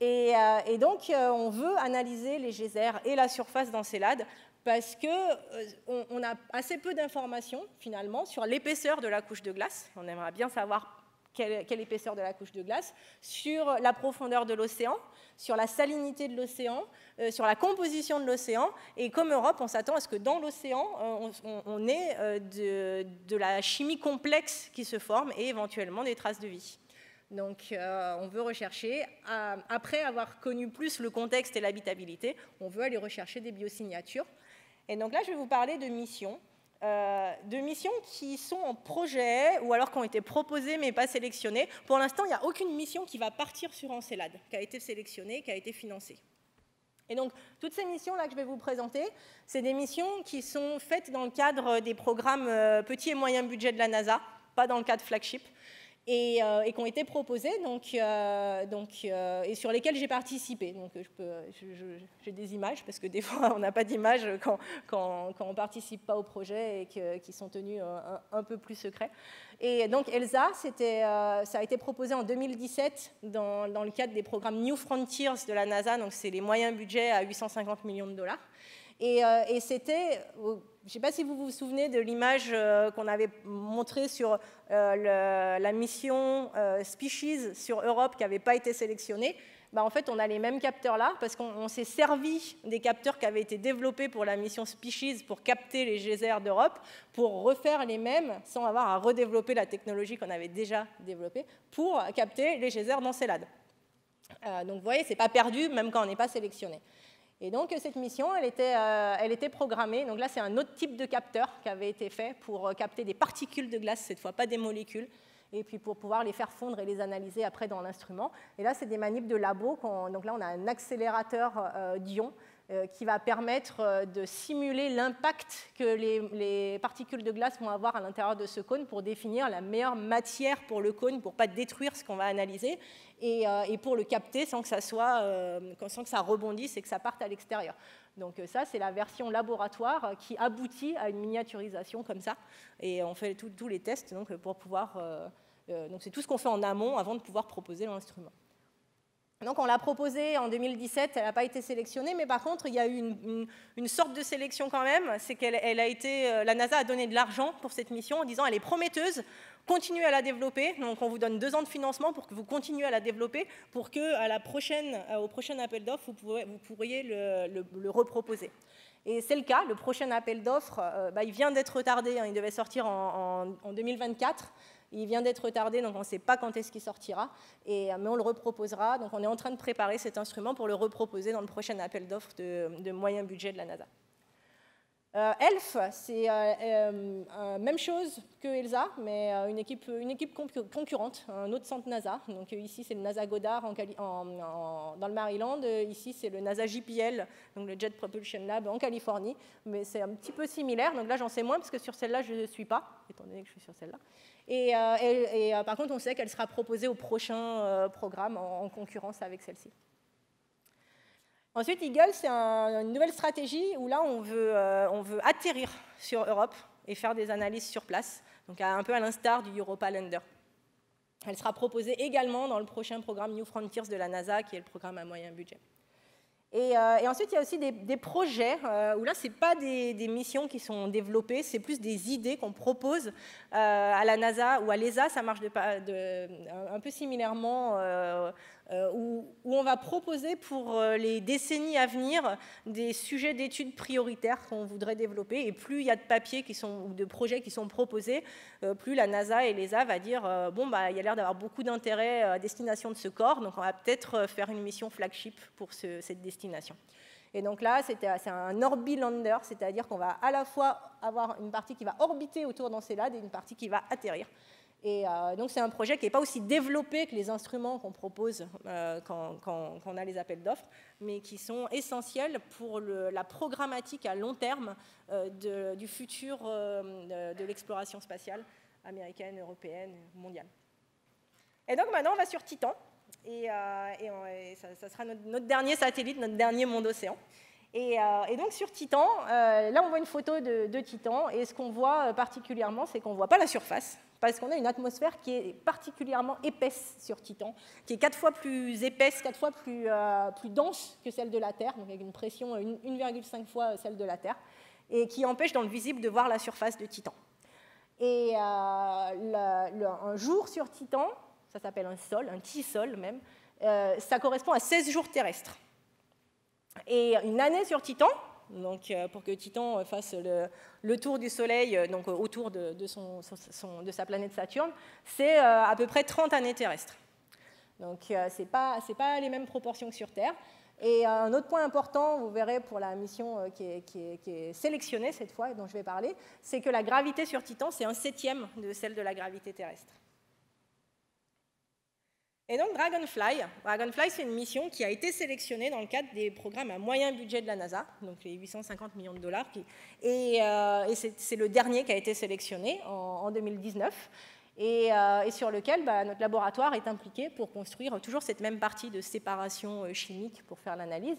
Et donc, on veut analyser les geysers et la surface d'Encelade parce qu'on a assez peu d'informations, finalement, sur l'épaisseur de la couche de glace. On aimerait bien savoir quelle épaisseur de la couche de glace, sur la profondeur de l'océan, sur la salinité de l'océan, sur la composition de l'océan. Et comme Europe, on s'attend à ce que dans l'océan, on ait de la chimie complexe qui se forme et éventuellement des traces de vie. Donc, on veut rechercher, après avoir connu plus le contexte et l'habitabilité, on veut aller rechercher des biosignatures. Et donc là, je vais vous parler de missions qui sont en projet ou alors qui ont été proposées mais pas sélectionnées. Pour l'instant, il n'y a aucune mission qui va partir sur Encelade, qui a été sélectionnée, qui a été financée. Et donc, toutes ces missions-là que je vais vous présenter, c'est des missions qui sont faites dans le cadre des programmes petits et moyens budget de la NASA, pas dans le cadre flagship, et qui ont été proposées et sur lesquelles j'ai participé. Donc, j'ai des images, parce que des fois, on n'a pas d'images quand on ne participe pas au projet et qui sont tenus un peu plus secrets. Et donc, ELSA, ça a été proposé en 2017 dans le cadre des programmes New Frontiers de la NASA, donc c'est les moyens budget à 850 millions de dollars. Et c'était, je ne sais pas si vous vous souvenez de l'image qu'on avait montrée sur la mission Species sur Europe qui n'avait pas été sélectionnée. En fait, on a les mêmes capteurs là, parce qu'on s'est servi des capteurs qui avaient été développés pour la mission Species pour capter les geysers d'Europe, pour refaire les mêmes sans avoir à redévelopper la technologie qu'on avait déjà développée pour capter les geysers d'Encelade. Donc vous voyez, ce n'est pas perdu, même quand on n'est pas sélectionné. Et donc, cette mission, elle était programmée. Donc là, c'est un autre type de capteur qui avait été fait pour capter des particules de glace, cette fois pas des molécules, et puis pour pouvoir les faire fondre et les analyser après dans l'instrument. Et là, c'est des manips de labo. Donc là, on a un accélérateur d'ion qui va permettre de simuler l'impact que les particules de glace vont avoir à l'intérieur de ce cône pour définir la meilleure matière pour le cône, pour ne pas détruire ce qu'on va analyser, et pour le capter sans que ça rebondisse et que ça parte à l'extérieur. Donc ça, c'est la version laboratoire qui aboutit à une miniaturisation comme ça. Et on fait tous les tests donc, pour pouvoir... donc c'est tout ce qu'on fait en amont avant de pouvoir proposer l'instrument. Donc on l'a proposée en 2017, elle n'a pas été sélectionnée, mais par contre, il y a eu une sorte de sélection quand même, c'est la NASA a donné de l'argent pour cette mission en disant elle est prometteuse, continuez à la développer, donc on vous donne 2 ans de financement pour que vous continuiez à la développer, pour qu'au prochain appel d'offres, vous pourriez le reproposer. Et c'est le cas, le prochain appel d'offres, il vient d'être retardé, il devait sortir en 2024. Il vient d'être retardé, donc on ne sait pas quand est-ce qu'il sortira, mais on le reproposera. Donc on est en train de préparer cet instrument pour le reproposer dans le prochain appel d'offres de moyen budget de la NASA. ELF, c'est même chose que ELSA, mais une équipe concurrente, un autre centre NASA. Donc ici, c'est le NASA Goddard dans le Maryland. Ici, c'est le NASA JPL, donc le Jet Propulsion Lab en Californie. Mais c'est un petit peu similaire. Donc là, j'en sais moins, parce que sur celle-là, je ne suis pas, étant donné que je suis sur celle-là. Et par contre, on sait qu'elle sera proposée au prochain programme en concurrence avec celle-ci. Ensuite, Eagle, c'est une nouvelle stratégie où là, on veut atterrir sur Europe et faire des analyses sur place, donc un peu à l'instar du Europa Lander. Elle sera proposée également dans le prochain programme New Frontiers de la NASA, qui est le programme à moyen budget. Et ensuite, il y a aussi des projets où là, ce n'est pas des missions qui sont développées, c'est plus des idées qu'on propose à la NASA ou à l'ESA. Ça marche un peu similairement où on va proposer pour les décennies à venir des sujets d'études prioritaires qu'on voudrait développer. Et plus il y a de papiers ou de projets qui sont proposés, plus la NASA et l'ESA va dire bon, bah, il y a l'air d'avoir beaucoup d'intérêt à destination de ce corps, donc on va peut-être faire une mission flagship pour cette destination. Et donc là, c'est un orbilander, c'est-à-dire qu'on va à la fois avoir une partie qui va orbiter autour d'Encelade et une partie qui va atterrir. Et donc c'est un projet qui n'est pas aussi développé que les instruments qu'on propose quand on a les appels d'offres, mais qui sont essentiels pour la programmatique à long terme du futur de l'exploration spatiale américaine, européenne, mondiale. Et donc maintenant on va sur Titan, et ça sera notre dernier satellite, notre dernier monde océan. Et donc sur Titan, là on voit une photo de Titan, et ce qu'on voit particulièrement, c'est qu'on ne voit pas la surface, parce qu'on a une atmosphère qui est particulièrement épaisse sur Titan, qui est 4 fois plus épaisse, 4 fois plus dense que celle de la Terre, donc avec une pression 1,5 fois celle de la Terre, et qui empêche dans le visible de voir la surface de Titan. Et un jour sur Titan, ça s'appelle un sol, un T-sol même, ça correspond à 16 jours terrestres. Et une année sur Titan, donc pour que Titan fasse le tour du Soleil, donc autour de sa planète Saturne, c'est à peu près 30 années terrestres. Donc ce n'est pas les mêmes proportions que sur Terre. Et un autre point important, vous verrez pour la mission qui est sélectionnée cette fois, et dont je vais parler, c'est que la gravité sur Titan, c'est 1/7 de celle de la gravité terrestre. Et donc Dragonfly, c'est une mission qui a été sélectionnée dans le cadre des programmes à moyen budget de la NASA, donc les 850 millions de dollars, et c'est le dernier qui a été sélectionné en 2019, et sur lequel notre laboratoire est impliqué pour construire toujours cette même partie de séparation chimique pour faire l'analyse.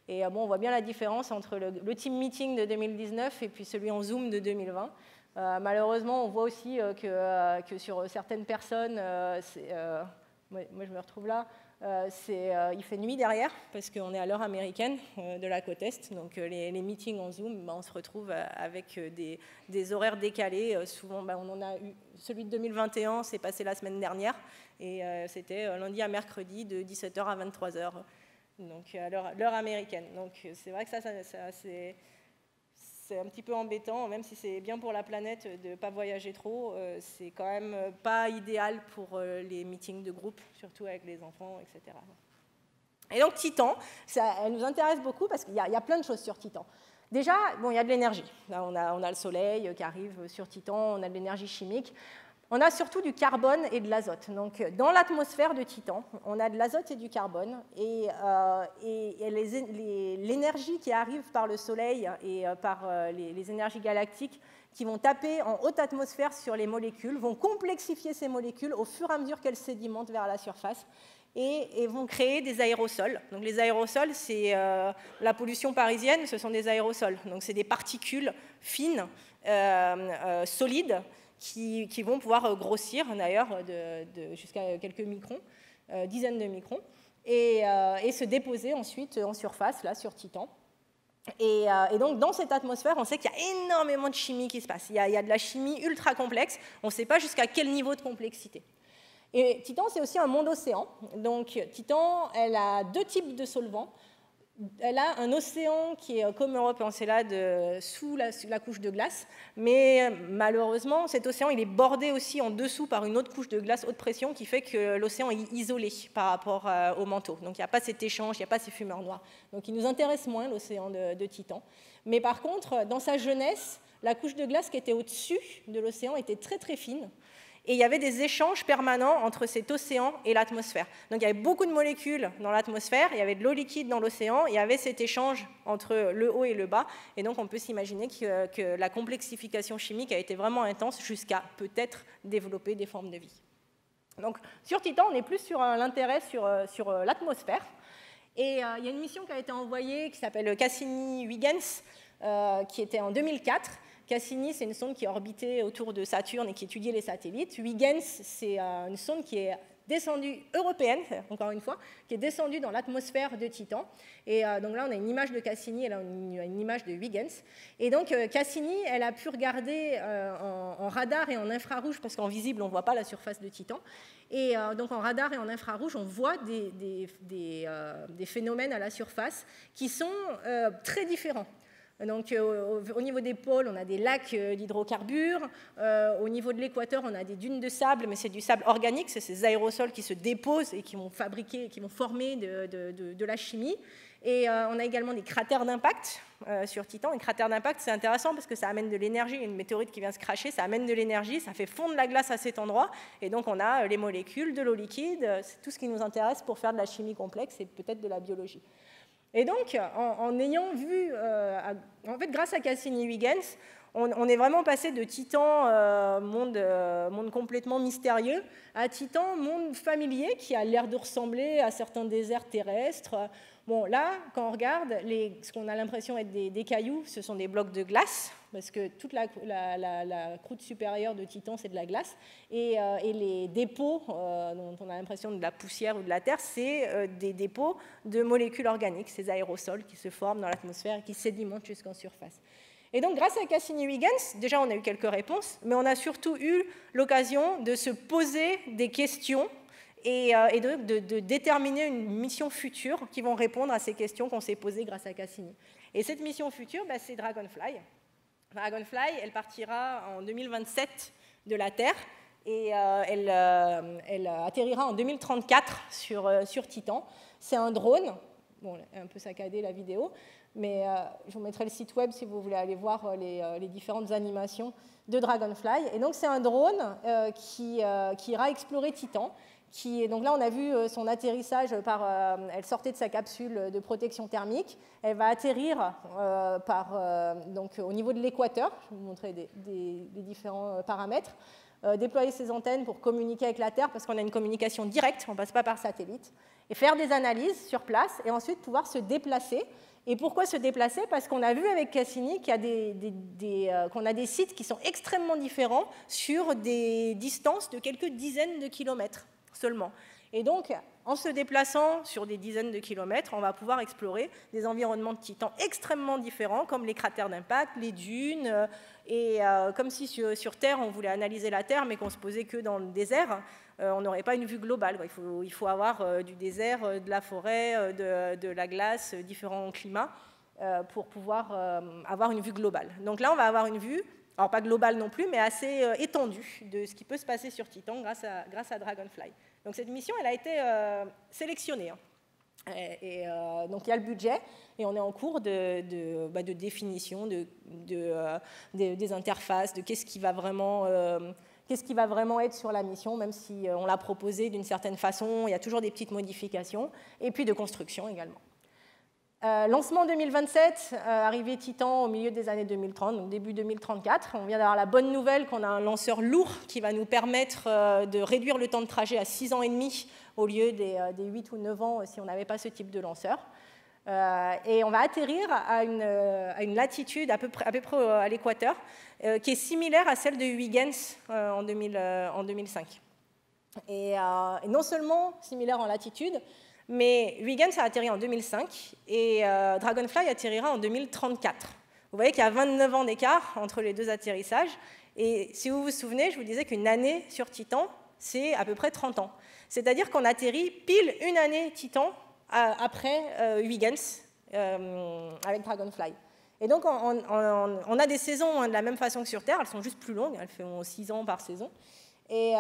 Et on voit bien la différence entre le team meeting de 2019 et puis celui en Zoom de 2020. Malheureusement, on voit aussi que sur certaines personnes, moi, je me retrouve là. Il fait nuit derrière, parce qu'on est à l'heure américaine de la côte Est. Donc, les meetings en Zoom, on se retrouve avec des horaires décalés. Souvent, on en a eu. Celui de 2021 s'est passé la semaine dernière. Et c'était lundi à mercredi, de 17h à 23h. Donc, à l'heure américaine. Donc, c'est vrai que ça c'est un petit peu embêtant, même si c'est bien pour la planète de ne pas voyager trop, c'est quand même pas idéal pour les meetings de groupe, surtout avec les enfants, etc. Et donc Titan, elle nous intéresse beaucoup parce qu'il y a plein de choses sur Titan. Déjà, il y a de l'énergie. Là, on a le Soleil qui arrive sur Titan, on a de l'énergie chimique. On a surtout du carbone et de l'azote. Donc, dans l'atmosphère de Titan, on a de l'azote et du carbone. Et l'énergie qui arrive par le Soleil et par les énergies galactiques qui vont taper en haute atmosphère sur les molécules, vont complexifier ces molécules au fur et à mesure qu'elles sédimentent vers la surface et vont créer des aérosols. Donc, les aérosols, c'est la pollution parisienne, ce sont des aérosols. Donc, c'est des particules fines, solides, qui vont pouvoir grossir d'ailleurs jusqu'à quelques microns, dizaines de microns, et se déposer ensuite en surface, là, sur Titan. Et donc, dans cette atmosphère, on sait qu'il y a énormément de chimie qui se passe. Il y a de la chimie ultra complexe. On ne sait pas jusqu'à quel niveau de complexité. Et Titan, c'est aussi un monde océan. Donc, Titan, elle a 2 types de solvants. Elle a un océan qui est comme Europe et Encelade sous la couche de glace, mais malheureusement, cet océan il est bordé aussi en dessous par une autre couche de glace haute pression qui fait que l'océan est isolé par rapport au manteau. Donc il n'y a pas cet échange, il n'y a pas ces fumeurs noires. Donc il nous intéresse moins, l'océan de Titan. Mais par contre, dans sa jeunesse, la couche de glace qui était au-dessus de l'océan était très très fine. Et il y avait des échanges permanents entre cet océan et l'atmosphère. Donc il y avait beaucoup de molécules dans l'atmosphère, il y avait de l'eau liquide dans l'océan, il y avait cet échange entre le haut et le bas, et donc on peut s'imaginer que la complexification chimique a été vraiment intense jusqu'à peut-être développer des formes de vie. Donc sur Titan, on est plus sur l'intérêt sur l'atmosphère, et il y a une mission qui a été envoyée qui s'appelle Cassini-Huygens, qui était en 2004. Cassini, c'est une sonde qui orbitait autour de Saturne et qui étudiait les satellites. Huygens, c'est une sonde qui est descendue, européenne, encore une fois, qui est descendue dans l'atmosphère de Titan. Et donc là, on a une image de Cassini, et là, une image de Huygens. Et donc, Cassini, elle a pu regarder en radar et en infrarouge, parce qu'en visible, on ne voit pas la surface de Titan. Et donc, en radar et en infrarouge, on voit des phénomènes à la surface qui sont très différents. Donc, au niveau des pôles, on a des lacs d'hydrocarbures. Au niveau de l'équateur, on a des dunes de sable, mais c'est du sable organique, c'est ces aérosols qui se déposent et qui vont fabriquer, qui vont former de la chimie. Et on a également des cratères d'impact sur Titan. Les cratères d'impact, c'est intéressant parce que ça amène de l'énergie. Une météorite qui vient se cracher, ça amène de l'énergie, ça fait fondre la glace à cet endroit. Et donc, on a les molécules, de l'eau liquide. C'est tout ce qui nous intéresse pour faire de la chimie complexe et peut-être de la biologie. Et donc, en ayant vu, en fait, grâce à Cassini-Huygens, on est vraiment passé de Titan, monde complètement mystérieux, à Titan, monde familier, qui a l'air de ressembler à certains déserts terrestres. Bon, là, quand on regarde, ce qu'on a l'impression être des cailloux, ce sont des blocs de glace, parce que toute la croûte supérieure de Titan, c'est de la glace, et les dépôts, dont on a l'impression de la poussière ou de la terre, c'est des dépôts de molécules organiques, ces aérosols qui se forment dans l'atmosphère et qui sédimentent jusqu'en surface. Et donc, grâce à Cassini-Huygens, déjà, on a eu quelques réponses, mais on a surtout eu l'occasion de se poser des questions et de déterminer une mission future qui vont répondre à ces questions qu'on s'est posées grâce à Cassini. Et cette mission future, c'est Dragonfly. Dragonfly, elle partira en 2027 de la Terre et elle atterrira en 2034 sur Titan. C'est un drone, bon, un peu saccadé la vidéo, mais je vous mettrai le site web si vous voulez aller voir les différentes animations de Dragonfly. Et donc c'est un drone qui ira explorer Titan. Donc là, on a vu son atterrissage elle sortait de sa capsule de protection thermique. Elle va atterrir donc, au niveau de l'équateur. Je vais vous montrer les différents paramètres. Déployer ses antennes pour communiquer avec la Terre, parce qu'on a une communication directe, on ne passe pas par satellite. Et faire des analyses sur place, et ensuite pouvoir se déplacer. Et pourquoi se déplacer? Parce qu'on a vu avec Cassini qu'on a des sites qui sont extrêmement différents sur des distances de quelques dizaines de kilomètres seulement. Et donc, en se déplaçant sur des dizaines de kilomètres, on va pouvoir explorer des environnements de Titan extrêmement différents, comme les cratères d'impact, les dunes, et comme si sur Terre, on voulait analyser la Terre, mais qu'on se posait que dans le désert, on n'aurait pas une vue globale. Il faut avoir du désert, de la forêt, de la glace, différents climats, pour pouvoir avoir une vue globale. Donc là, on va avoir une vue, alors pas globale non plus, mais assez étendue de ce qui peut se passer sur Titan grâce à Dragonfly. Donc cette mission, elle a été sélectionnée. Donc il y a le budget, et on est en cours de définition des interfaces, de qu'est-ce qui va vraiment être sur la mission, même si on l'a proposé d'une certaine façon, il y a toujours des petites modifications, et puis de construction également. Lancement 2027, arrivée Titan au milieu des années 2030, donc début 2034. On vient d'avoir la bonne nouvelle qu'on a un lanceur lourd qui va nous permettre de réduire le temps de trajet à 6 ans et demi au lieu des 8 ou 9 ans si on n'avait pas ce type de lanceur. Et on va atterrir à une latitude à peu près à l'équateur qui est similaire à celle de Huygens en 2005. Et non seulement similaire en latitude, mais Huygens a atterri en 2005 et Dragonfly atterrira en 2034. Vous voyez qu'il y a 29 ans d'écart entre les deux atterrissages. Et si vous vous souvenez, je vous disais qu'une année sur Titan, c'est à peu près 30 ans. C'est-à-dire qu'on atterrit pile une année Titan après Huygens avec Dragonfly. Et donc, on a des saisons de la même façon que sur Terre, elles sont juste plus longues, elles font 6 ans par saison. Et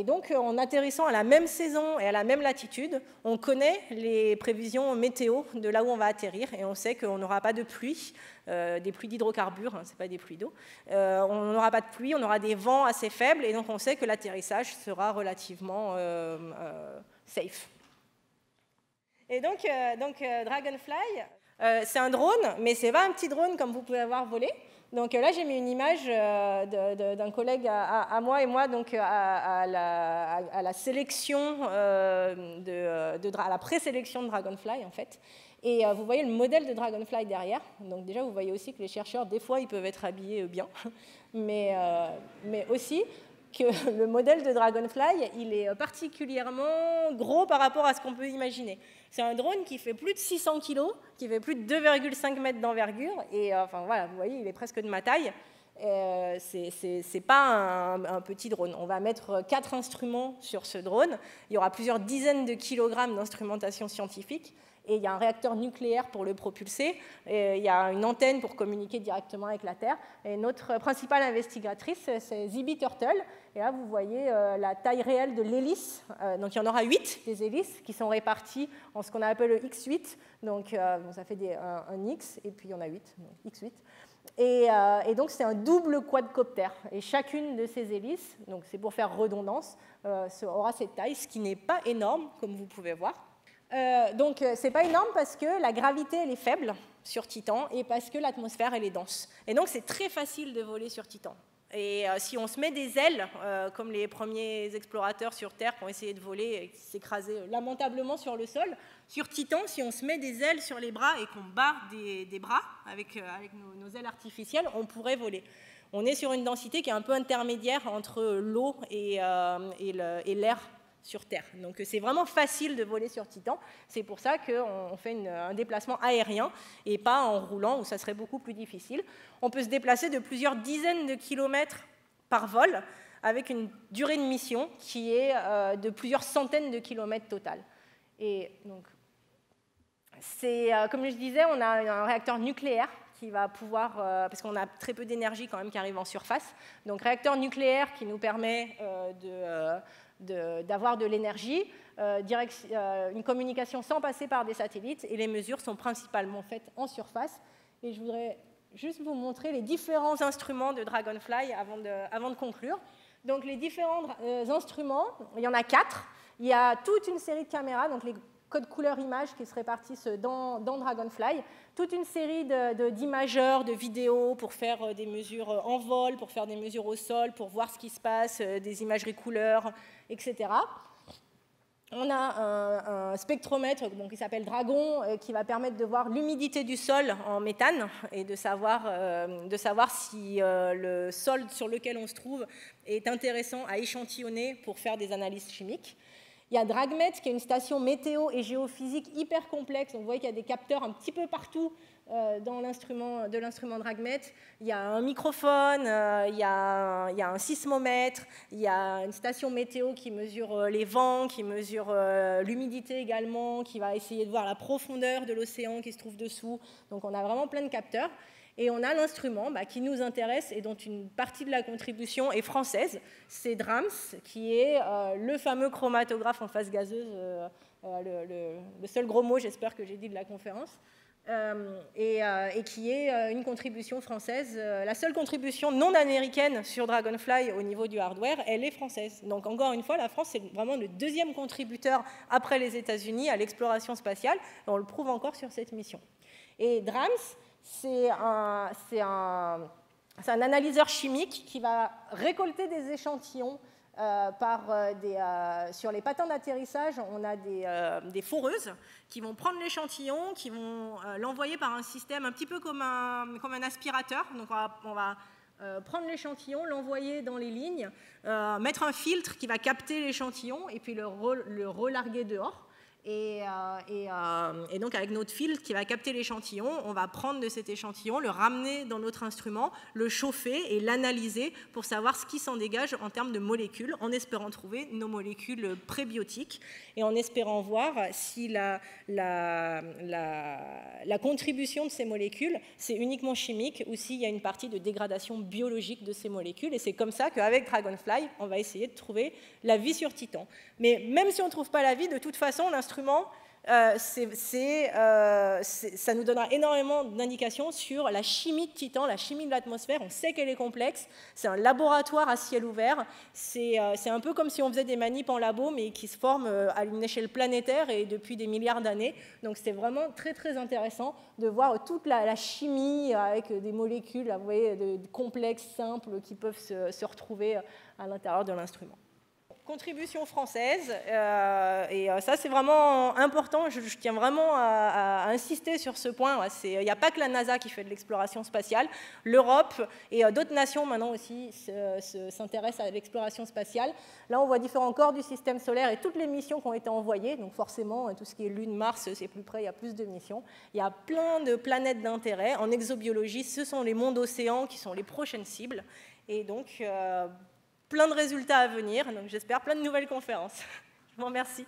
donc, en atterrissant à la même saison et à la même latitude, on connaît les prévisions météo de là où on va atterrir, et on sait qu'on n'aura pas de pluie, des pluies d'hydrocarbures, hein, ce n'est pas des pluies d'eau. On n'aura pas de pluie, on aura des vents assez faibles, et donc on sait que l'atterrissage sera relativement safe. Et donc Dragonfly, c'est un drone, mais ce n'est pas un petit drone comme vous pouvez avoir volé. Donc là, j'ai mis une image d'un collègue à moi et moi, donc à la sélection, à la présélection de Dragonfly, en fait. Et vous voyez le modèle de Dragonfly derrière. Donc déjà, vous voyez aussi que les chercheurs, des fois, ils peuvent être habillés bien. Mais aussi, que le modèle de Dragonfly, il est particulièrement gros par rapport à ce qu'on peut imaginer. C'est un drone qui fait plus de 600 kg, qui fait plus de 2,5 mètres d'envergure, et enfin voilà, vous voyez, il est presque de ma taille. C'est pas un petit drone. On va mettre 4 instruments sur ce drone. Il y aura plusieurs dizaines de kilogrammes d'instrumentation scientifique. Et il y a un réacteur nucléaire pour le propulser, et il y a une antenne pour communiquer directement avec la Terre. Et notre principale investigatrice, c'est Zibby Turtle. Et là, vous voyez la taille réelle de l'hélice. Donc, il y en aura 8 des hélices qui sont réparties en ce qu'on appelle le X8. Donc, ça fait un X, et puis il y en a 8, donc X8. Et donc, c'est un double quadcoptère. Et chacune de ces hélices, donc c'est pour faire redondance, aura cette taille, ce qui n'est pas énorme, comme vous pouvez voir. Donc, c'est pas énorme parce que la gravité, elle est faible sur Titan et parce que l'atmosphère, elle est dense. Et donc, c'est très facile de voler sur Titan. Et si on se met des ailes, comme les premiers explorateurs sur Terre qui ont essayé de voler et qui s'écrasaient lamentablement sur le sol, sur Titan, si on se met des ailes sur les bras et qu'on bat des bras avec nos ailes artificielles, on pourrait voler. On est sur une densité qui est un peu intermédiaire entre l'eau et l'air sur Terre. Donc c'est vraiment facile de voler sur Titan. C'est pour ça qu'on fait un déplacement aérien et pas en roulant où ça serait beaucoup plus difficile. On peut se déplacer de plusieurs dizaines de kilomètres par vol avec une durée de mission qui est de plusieurs centaines de kilomètres total. Et donc, comme je disais, on a un réacteur nucléaire qui va pouvoir, parce qu'on a très peu d'énergie quand même qui arrive en surface, donc réacteur nucléaire qui nous permet d'avoir de l'énergie, une communication sans passer par des satellites, et les mesures sont principalement faites en surface. Et je voudrais juste vous montrer les différents instruments de Dragonfly avant de conclure. Donc les différents instruments, il y en a 4. Il y a toute une série de caméras, donc les codes couleur-image qui se répartissent dans Dragonfly, toute une série d'imageurs, de vidéos pour faire des mesures en vol, pour faire des mesures au sol, pour voir ce qui se passe, des imageries couleurs, etc. On a un spectromètre qui s'appelle Dragon, qui va permettre de voir l'humidité du sol en méthane et de savoir si le sol sur lequel on se trouve est intéressant à échantillonner pour faire des analyses chimiques. Il y a DragMet, qui est une station météo et géophysique hyper complexe. Donc, vous voyez qu'il y a des capteurs un petit peu partout de l'instrument DragMet. Il y a un microphone, il y a un sismomètre, il y a une station météo qui mesure les vents, qui mesure l'humidité également, qui va essayer de voir la profondeur de l'océan qui se trouve dessous. Donc, on a vraiment plein de capteurs. Et on a l'instrument qui nous intéresse et dont une partie de la contribution est française. C'est DRAMS, qui est le fameux chromatographe en phase gazeuse, le seul gros mot, j'espère, que j'ai dit de la conférence, et qui est une contribution française. La seule contribution non américaine sur Dragonfly au niveau du hardware, elle est française. Donc encore une fois, la France, c'est vraiment le deuxième contributeur après les États-Unis à l'exploration spatiale. Et on le prouve encore sur cette mission. Et DRAMS, c'est un analyseur chimique qui va récolter des échantillons sur les patins d'atterrissage. On a des foreuses qui vont prendre l'échantillon, qui vont l'envoyer par un système un petit peu comme un aspirateur. Donc on va prendre l'échantillon, l'envoyer dans les lignes, mettre un filtre qui va capter l'échantillon et puis le relarguer dehors. Et donc, avec notre filtre qui va capter l'échantillon, on va prendre de cet échantillon, le ramener dans notre instrument, le chauffer et l'analyser pour savoir ce qui s'en dégage en termes de molécules, en espérant trouver nos molécules prébiotiques et en espérant voir si la contribution de ces molécules, c'est uniquement chimique ou s'il y a une partie de dégradation biologique de ces molécules. Et c'est comme ça qu'avec Dragonfly, on va essayer de trouver la vie sur Titan. Mais même si on ne trouve pas la vie, de toute façon, l'instrument, ça nous donnera énormément d'indications sur la chimie de Titan, la chimie de l'atmosphère. On sait qu'elle est complexe. C'est un laboratoire à ciel ouvert. C'est un peu comme si on faisait des manips en labo, mais qui se forment à une échelle planétaire et depuis des milliards d'années. Donc c'est vraiment très, très intéressant de voir toute la chimie avec des molécules, vous voyez, complexes, simples, qui peuvent se retrouver à l'intérieur de l'instrument. contribution française, et ça c'est vraiment important, je tiens vraiment à insister sur ce point. Il n'y a pas que la NASA qui fait de l'exploration spatiale, l'Europe et d'autres nations maintenant aussi s'intéressent à l'exploration spatiale. Là on voit différents corps du système solaire et toutes les missions qui ont été envoyées, donc forcément tout ce qui est Lune, Mars, c'est plus près, il y a plus de missions. Il y a plein de planètes d'intérêt. En exobiologie, ce sont les mondes océans qui sont les prochaines cibles, et donc plein de résultats à venir, donc j'espère plein de nouvelles conférences. Je vous remercie.